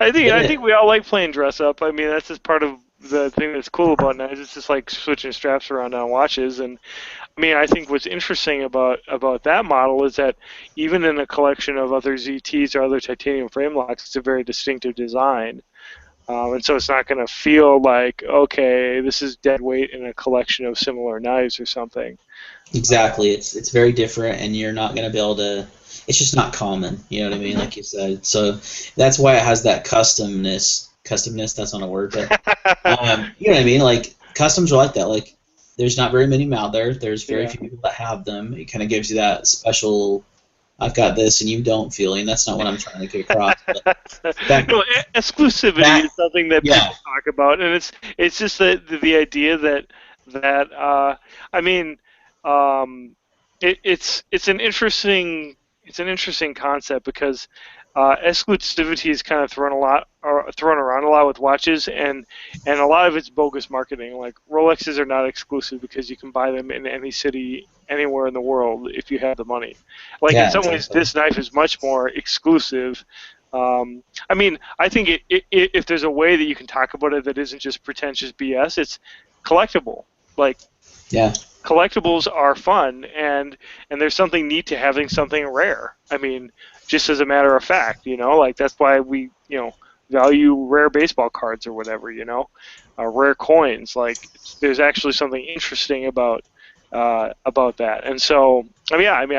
I then think we all like playing dress up. I mean, that's just part of the thing that's cool about knives. It's just like switching straps around on watches, and I mean, I think what's interesting about that model is that even in a collection of other ZTs or other titanium frame locks, it's a very distinctive design, and so it's not going to feel like okay, this is dead weight in a collection of similar knives or something. exactly, it's very different, and you're not gonna be able to. It's just not common. You know what I mean? Like you said. So that's why it has that customness. Customness. That's not a word, but you know what I mean? Like customs are like that. Like there's not very many of them out there. There's very Yeah. few people that have them. It kind of gives you that special I've got this and you don't feeling. That's not what I'm trying to get across. But that No, exclusivity that is something that yeah people talk about, and it's just the idea that I mean, um, it's an interesting concept because exclusivity is kind of thrown around a lot with watches, and a lot of it's bogus marketing. Like Rolexes are not exclusive because you can buy them in any city anywhere in the world if you have the money. Like in yeah some ways, exactly this knife is much more exclusive. I mean, I think if there's a way that you can talk about it that isn't just pretentious BS, it's collectible. Like yeah collectibles are fun, and there's something neat to having something rare. I mean, just as a matter of fact, you know, like that's why we, you know, value rare baseball cards or whatever, you know, rare coins. Like there's actually something interesting about that. And so, I mean, yeah, I mean,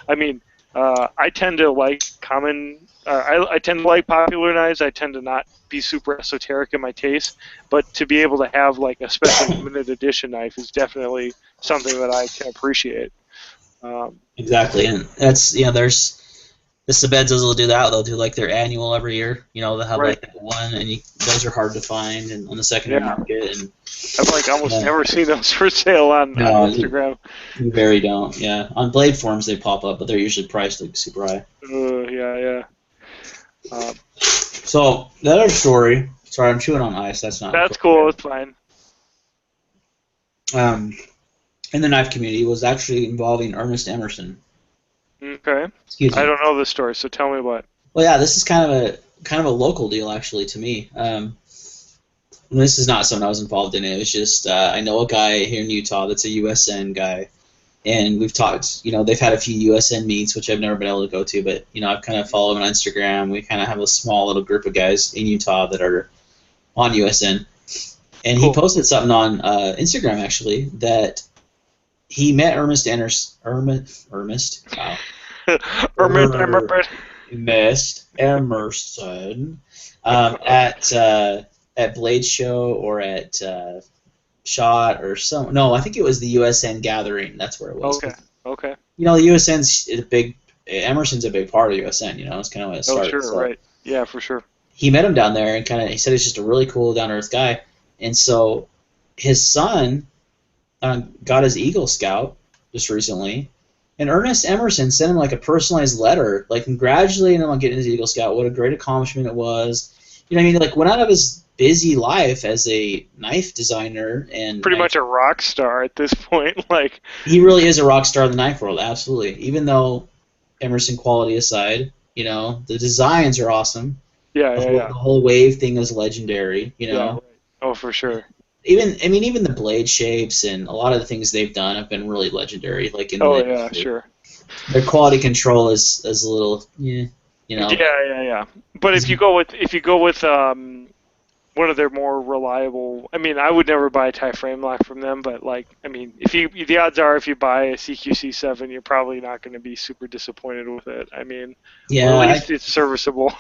I mean, I tend to like common. I tend to like popular knives. I tend to not be super esoteric in my taste, but to be able to have like a special limited edition knife is definitely something that I can appreciate. Um, exactly. And that's you know there's the Sabedzos will do that. They'll do like their annual every year. You know they'll have right? like one, and those are hard to find and on the secondary Yeah, market. And I've like almost yeah, never seen those for sale on no, Instagram. you very don't. Yeah, on Blade forums they pop up, but they're usually priced like super high. Yeah, yeah. Um, So the other story. Sorry, I'm chewing on ice. That's not that's cool. appropriate. It's fine. Um, in the knife community was actually involving Ernest Emerson. Okay. Excuse I me. don't know this story, so tell me what. Well, yeah, this is kind of a local deal actually to me. This is not something I was involved in. It was just I know a guy here in Utah that's a USN guy, and we've talked. You know, they've had a few USN meets, which I've never been able to go to, but you know, I've kind of followed him on Instagram. We kind of have a small little group of guys in Utah that are on USN, and he Cool. posted something on Instagram actually that he met Ernest. Wow. Ernest Emerson at Blade Show or at Shot or some. No, I think it was the USN Gathering. That's where it was. Okay. Okay. You know, the USN's a big, Emerson's a big part of USN. You know, it's kind of when it Oh, started. sure, So right. Yeah, for sure. he met him down there and he said he's just a really cool, down to earth guy. And so his son got his Eagle Scout just recently, and Ernest Emerson sent him like a personalized letter, like congratulating him on getting his Eagle Scout. What a great accomplishment it was. You know what I mean? Like went out of his busy life as a knife designer and Pretty much a rock star at this point. Like he really is a rock star in the knife world, absolutely. Even though Emerson quality aside, you know, the designs are awesome. yeah, The whole wave thing is legendary, you know. Yeah, right. Oh, for sure. Even the blade shapes and a lot of the things they've done have been really legendary. Like in the industry. Sure. Their quality control is a little, yeah, you know. Yeah. But if you go with one of their more reliable, I mean, I would never buy a tie frame lock from them, but like, I mean, the odds are if you buy a CQC7, you're probably not going to be super disappointed with it. I mean, yeah, or at least it's serviceable.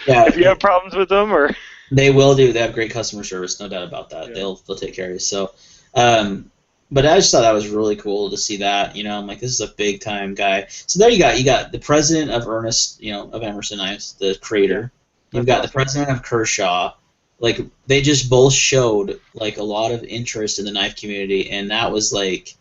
Yeah, if you have problems with them, or they will do. They have great customer service, no doubt about that. Yeah. They'll take care of you. So, but I just thought that was really cool to see that. You know, I'm like, this is a big time guy. So there you got the president of Ernest, you know, of Emerson Knives, the creator. Yeah. You've got the president of Kershaw. Like they just both showed like a lot of interest in the knife community, and that was like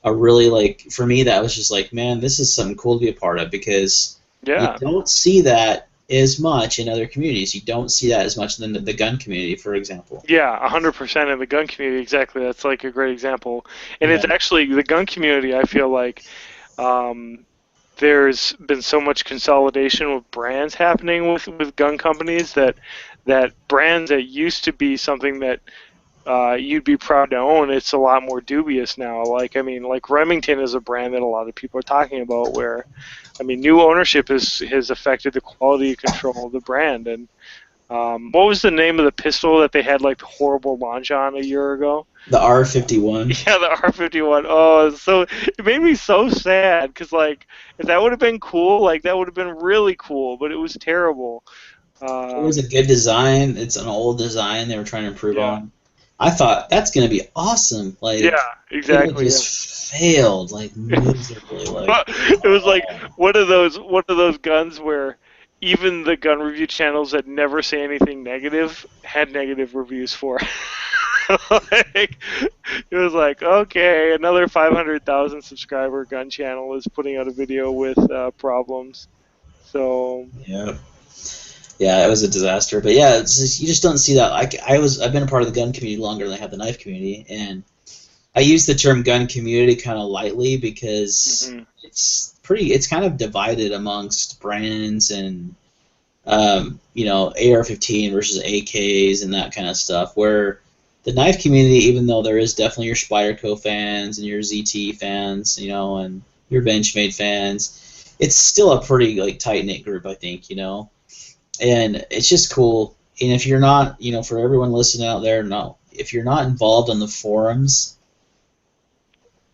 a really like for me that was just like, man, this is something cool to be a part of because you don't see that as much in other communities. You don't see that as much in the gun community, for example. Yeah, 100% in the gun community, exactly. That's like a great example. And it's actually the gun community, I feel like there's been so much consolidation with brands happening with gun companies that brands that used to be something that you'd be proud to own, it's a lot more dubious now. Like, I mean, like Remington is a brand that a lot of people are talking about where, I mean, new ownership has affected the quality control of the brand. And what was the name of the pistol that they had like the horrible launch on a year ago? The R51. Yeah, the R51. Oh, so it made me so sad because like if that would have been cool, like that would have been really cool, but it was terrible. It was a good design. It's an old design they were trying to improve on. I thought that's gonna be awesome. Like exactly. It just failed like miserably. Like it was like one of those guns where even the gun review channels that never say anything negative had negative reviews for. Like, it was like, okay, another 500,000 subscriber gun channel is putting out a video with problems. So yeah, it was a disaster. But yeah, it's just, you just don't see that. I've been a part of the gun community longer than I have the knife community, and I use the term gun community kind of lightly because it's kind of divided amongst brands and you know, AR-15 versus AKs and that kind of stuff. Where the knife community, even though there is definitely your Spyderco fans and your ZT fans, you know, and your Benchmade fans, it's still a pretty like tight-knit group, I think, you know. And it's just cool. And if you're not, you know, for everyone listening out there, if you're not involved on the forums,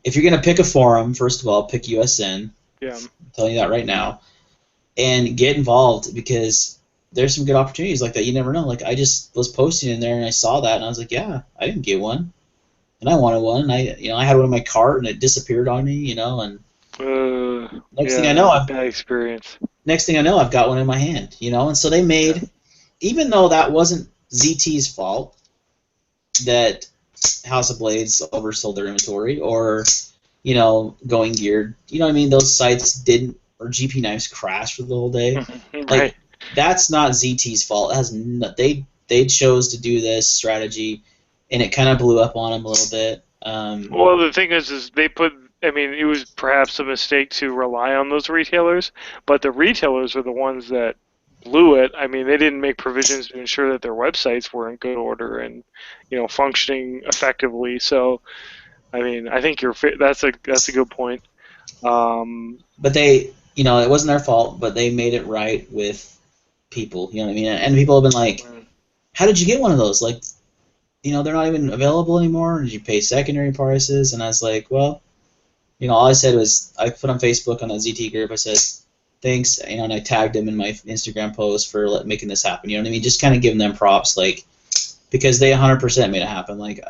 if you're going to pick a forum, first of all, pick USN. Yeah. I'm telling you that right now. And get involved because there's some good opportunities like that. You never know. Like I just was posting in there and I saw that and I was like, yeah, I didn't get one, and I wanted one. And I had one in my cart and it disappeared on me, you know. And next thing I know, bad experience. Next thing I know, I've got one in my hand, you know. And so they made, even though that wasn't ZT's fault, that House of Blades oversold their inventory, or you know, Going Geared, you know what I mean. Those sites didn't. Or GP Knives crashed for the whole day. Right. Like that's not ZT's fault. It has they chose to do this strategy, and it kind of blew up on them a little bit. Well, the thing is they put. I mean, it was perhaps a mistake to rely on those retailers, but the retailers are the ones that blew it. I mean, they didn't make provisions to ensure that their websites were in good order and you know functioning effectively. So, I mean, I think that's a good point. But they. You know, it wasn't their fault, but they made it right with people. You know what I mean? And people have been like, "How did you get one of those? Like, you know, they're not even available anymore. Did you pay secondary prices?" And I was like, "Well, you know, all I said was I put on Facebook on that ZT group. I said, thanks, you know, and I tagged them in my Instagram post for making this happen. You know what I mean? Just kind of giving them props, like, because they 100% made it happen. Like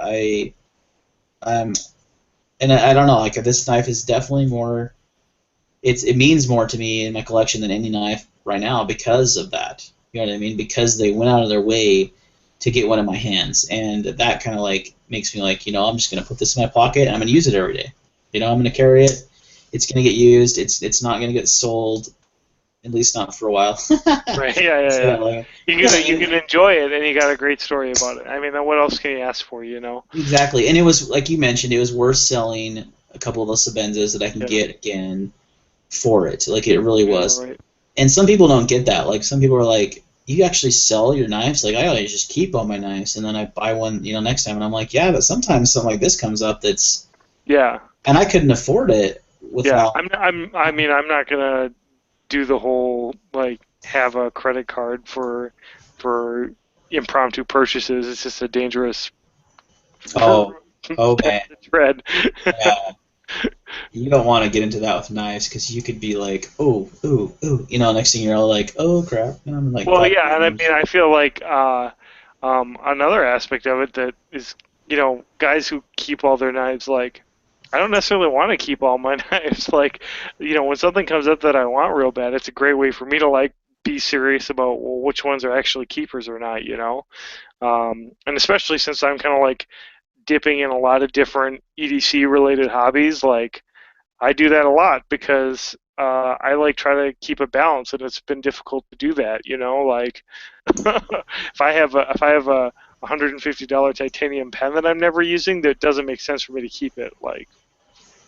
and I don't know, like this knife is definitely more. It means more to me in my collection than any knife right now because of that. You know what I mean? Because they went out of their way to get one in my hands, and that kind of like makes me like, I'm just gonna put this in my pocket and I'm gonna use it every day. I'm gonna carry it. It's gonna get used. It's not gonna get sold, at least not for a while. Right? Yeah. So, like, You can enjoy it, and you got a great story about it. I mean, what else can you ask for? Exactly, and it was like you mentioned, it was worth selling a couple of those Sabenzas that I can get again for it. Like it really was. Right. And some people don't get that. Like some people are like, you actually sell your knives? Like I always just keep all my knives, and then I buy one, next time, and I'm like, yeah, but sometimes something like this comes up that's. Yeah. And I couldn't afford it without. Yeah, I'm not gonna do the whole like have a credit card for impromptu purchases. It's just a dangerous. Oh, man. Thread. Yeah. You don't want to get into that with knives because you could be like, oh, ooh, ooh. Next thing you're all like, oh crap. And I'm like, well, yeah, and I mean, I feel like another aspect of it that is, guys who keep all their knives, like, I don't necessarily want to keep all my knives. Like, when something comes up that I want real bad, it's a great way for me to like be serious about which ones are actually keepers or not. And especially since I'm kind of like dipping in a lot of different EDC related hobbies, like I do that a lot because I like try to keep a balance, and it's been difficult to do that. Like if I have a $150 titanium pen that I'm never using, that doesn't make sense for me to keep it. Like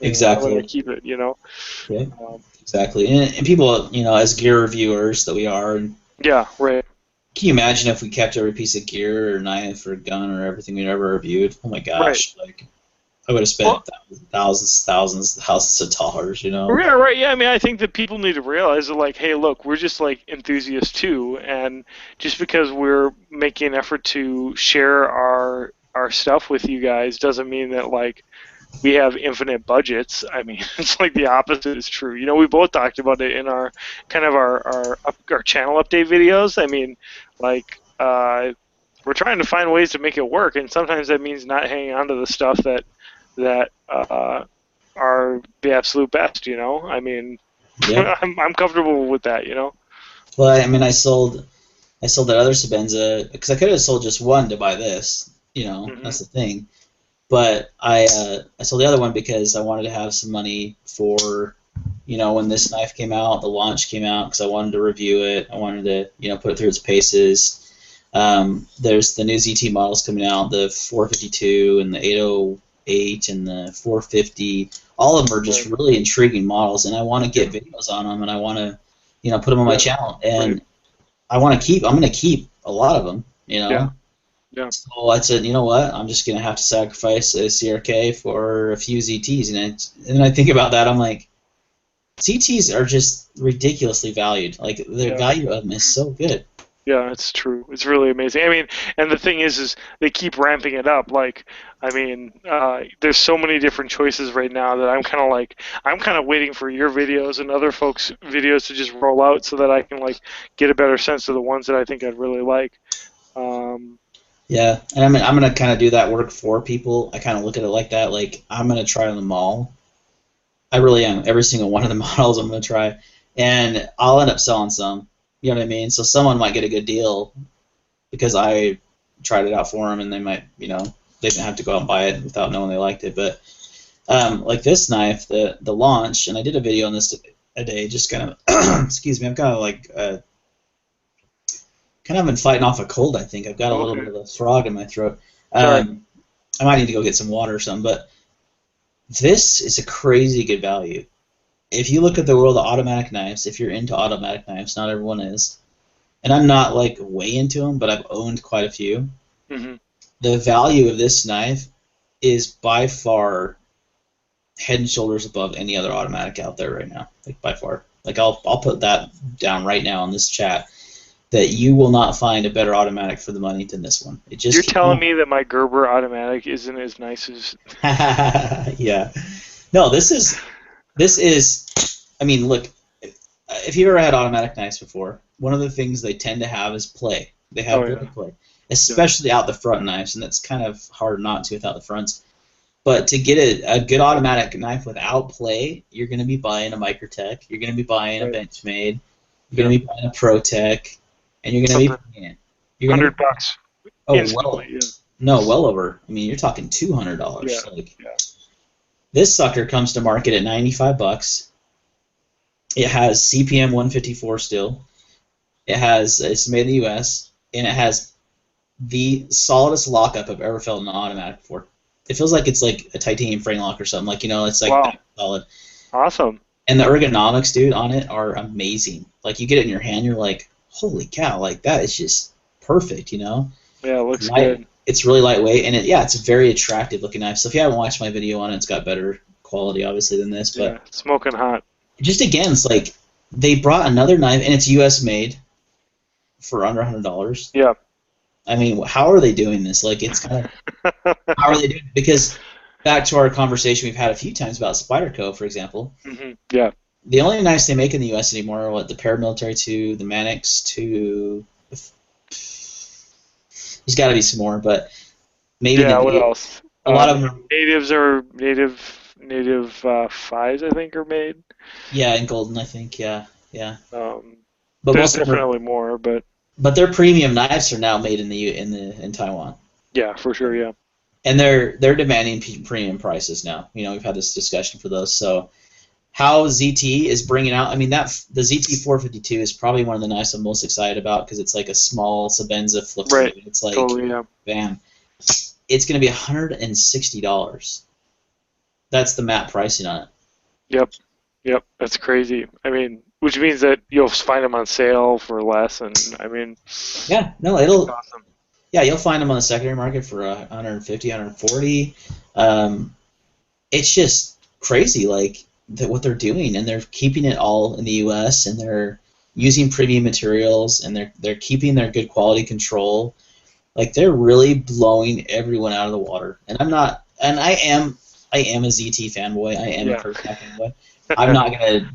exactly, I keep it. Yeah, exactly. And people, as gear reviewers that we are. Yeah, right. Can you imagine if we kept every piece of gear or knife or gun or everything we'd ever reviewed? Oh my gosh! Right. Like, I would have spent thousands of dollars. Yeah, right. Yeah, I mean, I think that people need to realize that, like, hey, look, we're just like enthusiasts too, and just because we're making an effort to share our stuff with you guys doesn't mean that like we have infinite budgets. I mean, it's like the opposite is true. We both talked about it in our kind of our channel update videos. I mean, like we're trying to find ways to make it work, and sometimes that means not hanging on to the stuff that are the absolute best. I mean, yeah. I'm comfortable with that. Well, I mean, I sold that other Sabenza because I could have sold just one to buy this. That's the thing. But I sold the other one because I wanted to have some money for, when this knife came out, the launch came out, because I wanted to review it. I wanted to, put it through its paces. There's the new ZT models coming out, the 452 and the 808 and the 450. All of them are just really intriguing models, and I want to get videos on them, and I want to, put them on my channel. And I'm going to keep a lot of them, Yeah. So I said, you know what? I'm just gonna have to sacrifice a CRK for a few ZTs, and I think about that. I'm like, ZTs are just ridiculously valued. Like the value of them is so good. Yeah, it's true. It's really amazing. I mean, and the thing is they keep ramping it up. Like, I mean, there's so many different choices right now that I'm kind of waiting for your videos and other folks' videos to just roll out so that I can like get a better sense of the ones that I think I'd really like. Yeah, and I'm gonna kind of do that work for people. I kind of look at it like that. Like I'm gonna try them all. I really am. Every single one of the models I'm gonna try, and I'll end up selling some. You know what I mean? So someone might get a good deal because I tried it out for them, and they might, they didn't have to go out and buy it without knowing they liked it. But like this knife, the launch, and I did a video on this today. Just kind of, excuse me, I'm kind of like. Kind of been fighting off a cold, I think. I've got a little bit of a frog in my throat. I might need to go get some water or something, but this is a crazy good value. If you look at the world of automatic knives, if you're into automatic knives, not everyone is, and I'm not like way into them, but I've owned quite a few. Mm-hmm. The value of this knife is by far head and shoulders above any other automatic out there right now, like by far. Like I'll put that down right now in this chat. That you will not find a better automatic for the money than this one. You're telling me that my Gerber automatic isn't as nice as... Yeah. No, this is... I mean, look, if you've ever had automatic knives before, one of the things they tend to have is play. They have good play. Especially out the front knives, and that's kind of hard not to without the fronts. But to get a good automatic knife without play, you're going to be buying a Microtech, you're going to be buying a Benchmade, you're going to be buying a ProTech, and you're going to be paying it. You're going to $100 oh instantly. well, no, well over. I mean, you're talking $200. Yeah. Like this sucker comes to market at $95. It has CPM 154 still. It's made in the U.S. and it has the solidest lockup I've ever felt in an automatic before. It feels like it's like a titanium frame lock or something. Like, it's like that solid. Awesome. And the ergonomics, dude, on it are amazing. Like, you get it in your hand, you're like, holy cow, like that is just perfect, Yeah, it looks good. It's really lightweight, and it's a very attractive looking knife. So if you haven't watched my video on it, it's got better quality, obviously, than this. But smoking hot. Just again, it's like they brought another knife, and it's U.S. made for under $100. Yeah. I mean, how are they doing this? Like, it's kind of how are they doing it? Because back to our conversation we've had a few times about Spyderco, for example. Mm-hmm. Yeah. The only knives they make in the U.S. anymore are the Paramilitary 2, the Mannix 2. There's got to be some more, but maybe. Yeah. What else? A lot of them. Natives are native 5s, I think, are made. Yeah, in golden, I think. Yeah. But there's definitely more, but their premium knives are now made in Taiwan. Yeah, for sure. Yeah. And they're demanding premium prices now. We've had this discussion for those. So how ZT is bringing out, I mean, the ZT 452 is probably one of the knives I'm most excited about because it's like a small Sabenza flip. Right. It's like, totally, yeah. Bam. It's going to be $160. That's the MAP pricing on it. Yep. That's crazy. I mean, which means that you'll find them on sale for less, and I mean. Yeah. No, it'll. Awesome. Yeah, you'll find them on the secondary market for $150, $140. It's just crazy, like what they're doing, and they're keeping it all in the U.S. and they're using premium materials, and they're keeping their good quality control. Like they're really blowing everyone out of the water. And I'm not, and I am a ZT fanboy. I am a Kurtzak fanboy. I'm not gonna.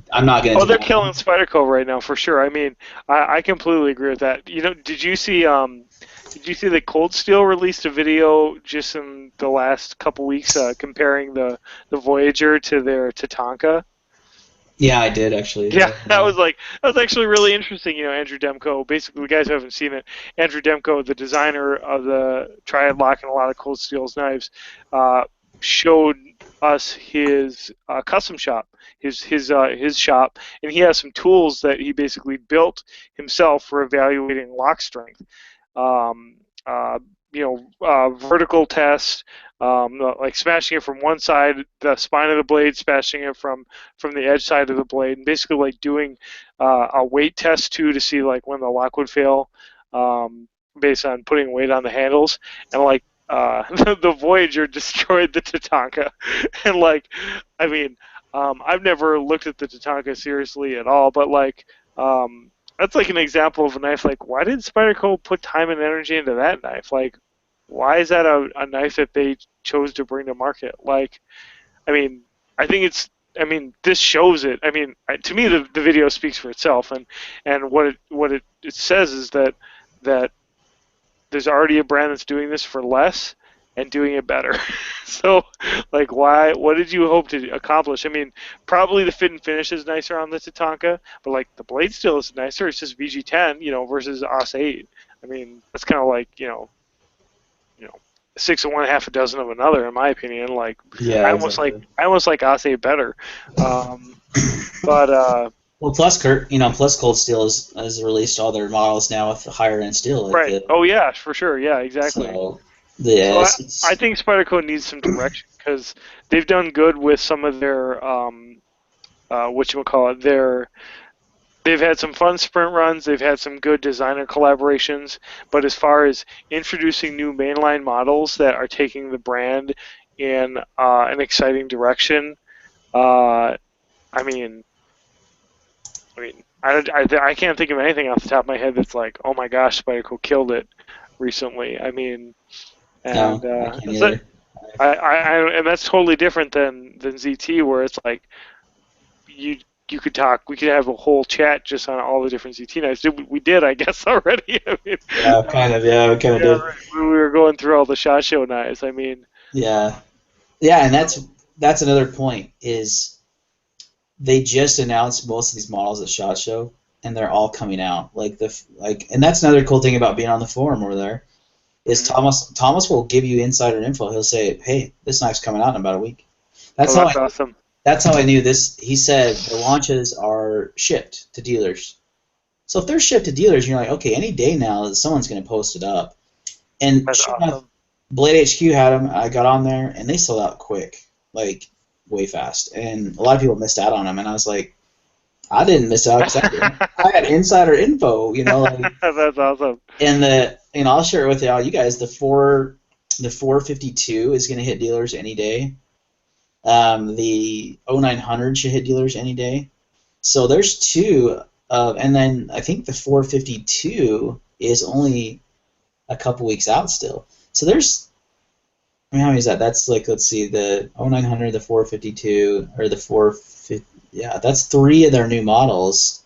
Oh, they're killing Spyderco right now for sure. I mean, I completely agree with that. Did you see that Cold Steel released a video just in the last couple weeks comparing the Voyager to their Tatanka? Yeah, I did actually. Yeah, that was actually really interesting. Andrew Demko, basically, the guys who haven't seen it, Andrew Demko, the designer of the Triad Lock and a lot of Cold Steel's knives, showed us his custom shop, his shop, and he has some tools that he basically built himself for evaluating lock strength. Vertical test, like smashing it from one side, the spine of the blade, smashing it from the edge side of the blade, and basically like doing a weight test too to see like when the lock would fail, based on putting weight on the handles, and like the Voyager destroyed the Tatanka, and like, I mean, I've never looked at the Tatanka seriously at all, but like, that's like an example of a knife. Like, why did Spyderco put time and energy into that knife? Like, why is that a knife that they chose to bring to market? Like, I mean, this shows it. I mean, to me, the video speaks for itself, and what it says is that there's already a brand that's doing this for less and doing it better. So, like, what did you hope to accomplish? I mean, probably the fit and finish is nicer on the Tatanka, but, like, the blade still is nicer. It's just VG10, versus OS 8. I mean, that's kind of like, 6 of one, half a dozen of another, in my opinion. Like, yeah, I almost like OS 8 better. But well, plus Cold Steel has released all their models now with higher end steel. Like right. Oh yeah, for sure. Yeah, exactly. So, I think Spyderco needs some direction because they've done good with some of their they've had some fun sprint runs. They've had some good designer collaborations. But as far as introducing new mainline models that are taking the brand in an exciting direction, I can't think of anything off the top of my head that's like, oh my gosh, Spyderco killed it recently. I mean, and and that's totally different than ZT, where it's like we could have a whole chat just on all the different ZT knives. We did, I guess, already. I mean, we kind of did. Right. We were going through all the SHOT Show knives. I mean, yeah. Yeah, and that's another point is they just announced most of these models at SHOT Show, and they're all coming out. And that's another cool thing about being on the forum over there is Mm-hmm. Thomas will give you insider info. He'll say, "Hey, this knife's coming out in about a week." That's Oh, how that's awesome. that's how I knew this. He said the launches are shipped to dealers. So if they're shipped to dealers, you're like, okay, any day now, someone's going to post it up. And That's sure enough, awesome. Blade HQ had them. I got on there, and they sold out quick, like way fast. And a lot of people missed out on them, and I was like, I didn't miss out because I had insider info, like, That's awesome. and I'll share it with all you guys. The 452 is going to hit dealers any day. The 0900 should hit dealers any day. So there's two, and then I think the 452 is only a couple weeks out still. So how many is that? That's like, let's see, the 0900, the 452, or the 450. Yeah, that's three of their new models.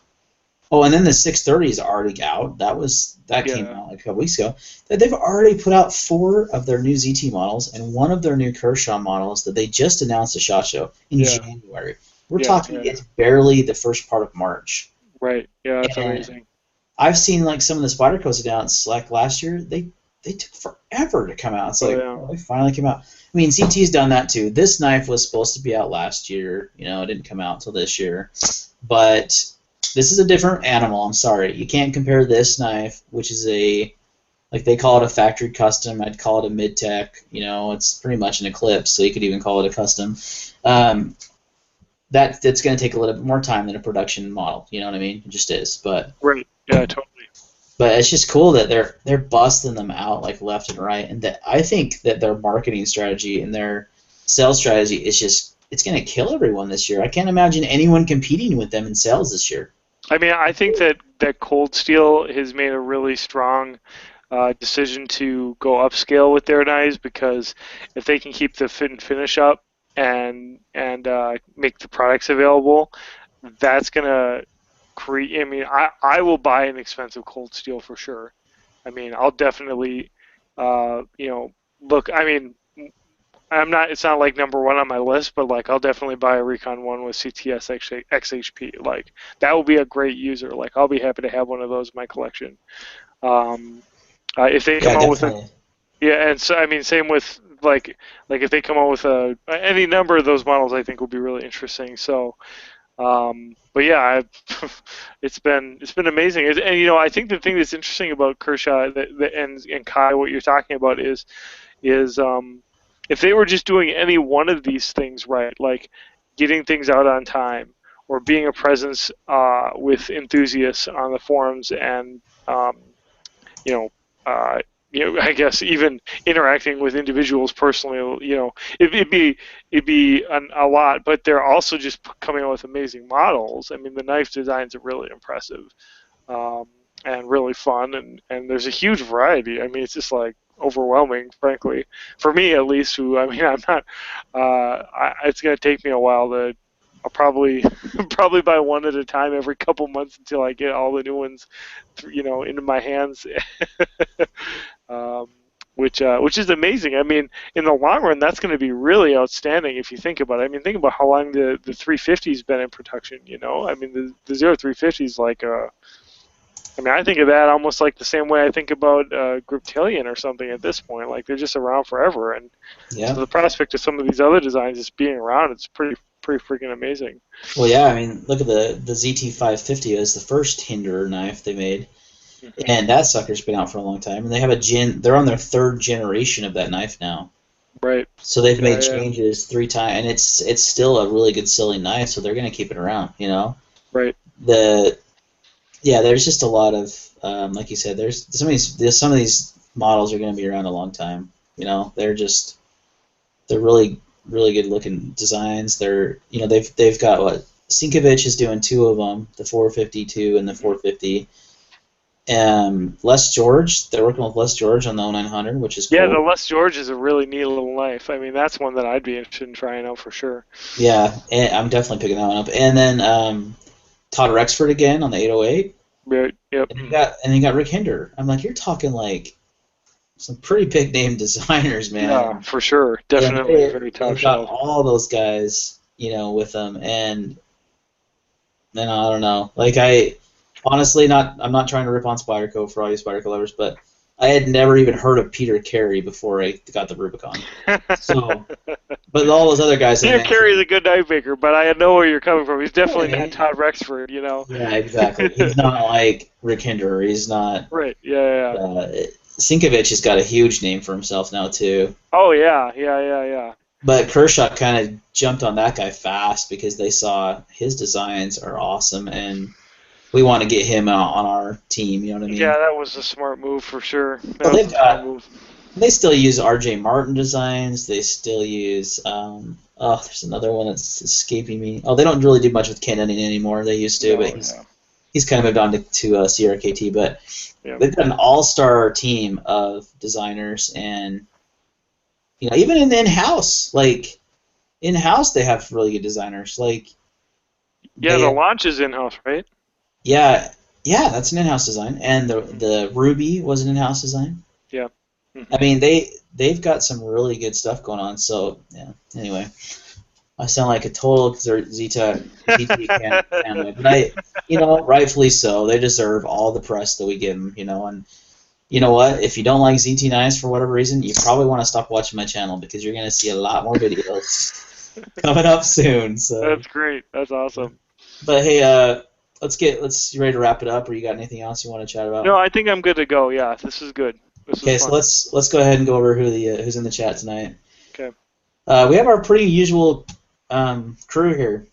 Oh, and then the 630 is already out. That came out like a couple weeks ago. They've already put out four of their new ZT models and one of their new Kershaw models that they just announced at SHOT Show in January. We're talking it's barely the first part of March. Right. Yeah, that's And amazing. I've seen like some of the Spyderco's announced like last year. They took forever to come out. It's like they finally came out. I mean, CT's done that too. This knife was supposed to be out last year. It didn't come out until this year. But this is a different animal. I'm sorry. You can't compare this knife, which is like they call it a factory custom. I'd call it a mid-tech. It's pretty much an Eclipse, so you could even call it a custom. That's going to take a little bit more time than a production model. You know what I mean? It just is. But right. Yeah, totally. But it's just cool that they're busting them out like left and right, and that I think that their marketing strategy and their sales strategy is it's going to kill everyone this year. I can't imagine anyone competing with them in sales this year. I mean, I think that Cold Steel has made a really strong decision to go upscale with their knives, because if they can keep the fit and finish up and make the products available, that's gonna create. I mean, I will buy an expensive Cold Steel for sure. I mean, I'll definitely, look. I mean, I'm not. It's not like number one on my list, but like I'll definitely buy a Recon One with CTS XHP. Like that will be a great user. Like I'll be happy to have one of those in my collection. If they come out with and so I mean, same with like if they come out with any number of those models, I think will be really interesting. So, but yeah, it's been amazing. And I think the thing that's interesting about Kershaw and Kai, what you're talking about is if they were just doing any one of these things right, like getting things out on time or being a presence with enthusiasts on the forums and you know, I guess even interacting with individuals personally, it'd be a lot. But they're also just coming out with amazing models. I mean, the knife designs are really impressive and really fun, and there's a huge variety. I mean, it's just like overwhelming, frankly, for me at least. Who I mean, I'm not. It's going to take me a while to. I'll probably probably buy one at a time every couple months until I get all the new ones, into my hands. Which is amazing. I mean, in the long run, that's going to be really outstanding if you think about it. I mean, think about how long the 350's been in production. I mean, the 0350 is like I mean, I think of that almost like the same way I think about Griptilian or something at this point. Like they're just around forever, and so the prospect of some of these other designs just being around, it's pretty freaking amazing. Well, yeah, I mean, look at the ZT550 as the first Hinderer knife they made, and that sucker's been out for a long time. And they have they're on their third generation of that knife now. Right. So they've made changes 3 times, and it's still a really good selling knife. So they're going to keep it around, Right. There's just a lot of like you said. There's some of these models are going to be around a long time. They're really good looking designs. They've got what Sinkovich is doing 2 of them, the 452 and the 450. Les George, they're working with Les George on the 0900, which is cool. Yeah, the Les George is a really neat little knife. I mean, that's one that I'd be interested in trying out for sure. Yeah, and I'm definitely picking that one up. And then Todd Rexford again on the 808. Right. Yep. And you got Rick Hinder. I'm like, you're talking like some pretty big name designers, man. Yeah, for sure. Definitely very top they've got shelf. all those guys, with them, and then I don't know. Like I honestly I'm not trying to rip on Spyderco for all you Spyderco lovers, but I had never even heard of Peter Carey before I got the Rubicon. So, but all those other guys. Peter Carey's a good knife maker, but I know where you're coming from. He's definitely not Todd Rexford, Yeah, exactly. He's not like Rick Hinder. He's not. Right. Yeah. Sinkovich has got a huge name for himself now too. Oh yeah. But Kershaw kind of jumped on that guy fast because they saw his designs are awesome, and we want to get him on our team. You know what I mean? Yeah, that was a smart move for sure. They still use R.J. Martin designs. They still use. There's another one that's escaping me. Oh, they don't really do much with Ken anymore. They used to, but he's kind of moved on to CRKT. But they've got an all-star team of designers, and even in-house, in-house they have really good designers. The launch is in-house, right? Yeah, that's an in-house design, and the Ruby was an in-house design. Yeah. Mm-hmm. I mean, they've got some really good stuff going on. So yeah. Anyway, I sound like a total Zeta family, but rightfully so. They deserve all the press that we give them. And you know what? If you don't like ZT Knives for whatever reason, you probably want to stop watching my channel because you're going to see a lot more videos coming up soon. So that's great. That's awesome. But hey, you ready to wrap it up, or you got anything else you want to chat about? No, I think I'm good to go. Yeah, this is good. Okay, so let's go ahead and go over who's in the chat tonight. Okay. We have our pretty usual crew here.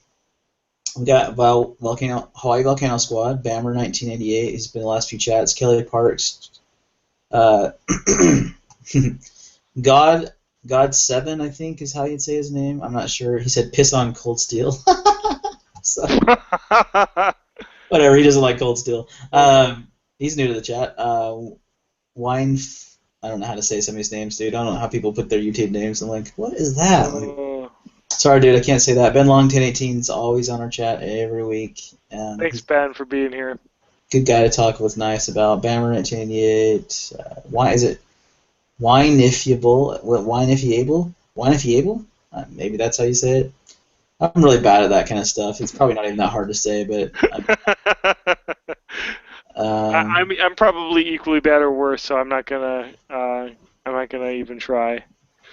We got Hawaii Volcano Squad, Bammer 1988. He's been in the last few chats. Kelly Parks, God7, I think is how you'd say his name. I'm not sure. He said piss on Cold Steel. So, whatever. He doesn't like Cold Steel. He's new to the chat. I don't know how to say some of these names, dude. I don't know how people put their YouTube names. I'm like, what is that? Sorry, dude, I can't say that. Ben Long 1018 is always on our chat every week. Thanks, Ben, for being here. Good guy to talk with nice about. Bammer 1988. Why is it Wine if you able? Maybe that's how you say it. I'm really bad at that kind of stuff. It's probably not even that hard to say, but. I'm probably equally bad or worse, so I'm not gonna even try.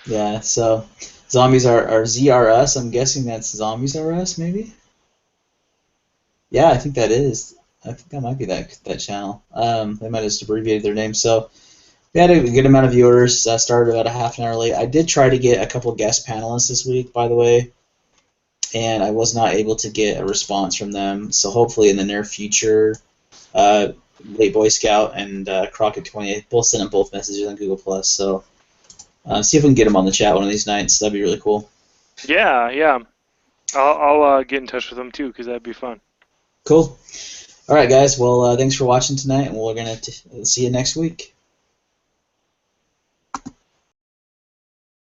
Yeah. So, zombies are ZRS. I'm guessing that's Zombies R Us, maybe. Yeah, I think that is. I think that might be that channel. They might have just abbreviated their name. So, we had a good amount of viewers. Started about a half an hour late. I did try to get a couple guest panelists this week, by the way, and I was not able to get a response from them. So hopefully in the near future, Late Boy Scout and Crockett 28 both sent them both messages on Google+. So see if we can get them on the chat one of these nights. That'd be really cool. Yeah. I'll get in touch with them too, because that'd be fun. Cool. All right, guys. Well, thanks for watching tonight, and we're gonna see you next week.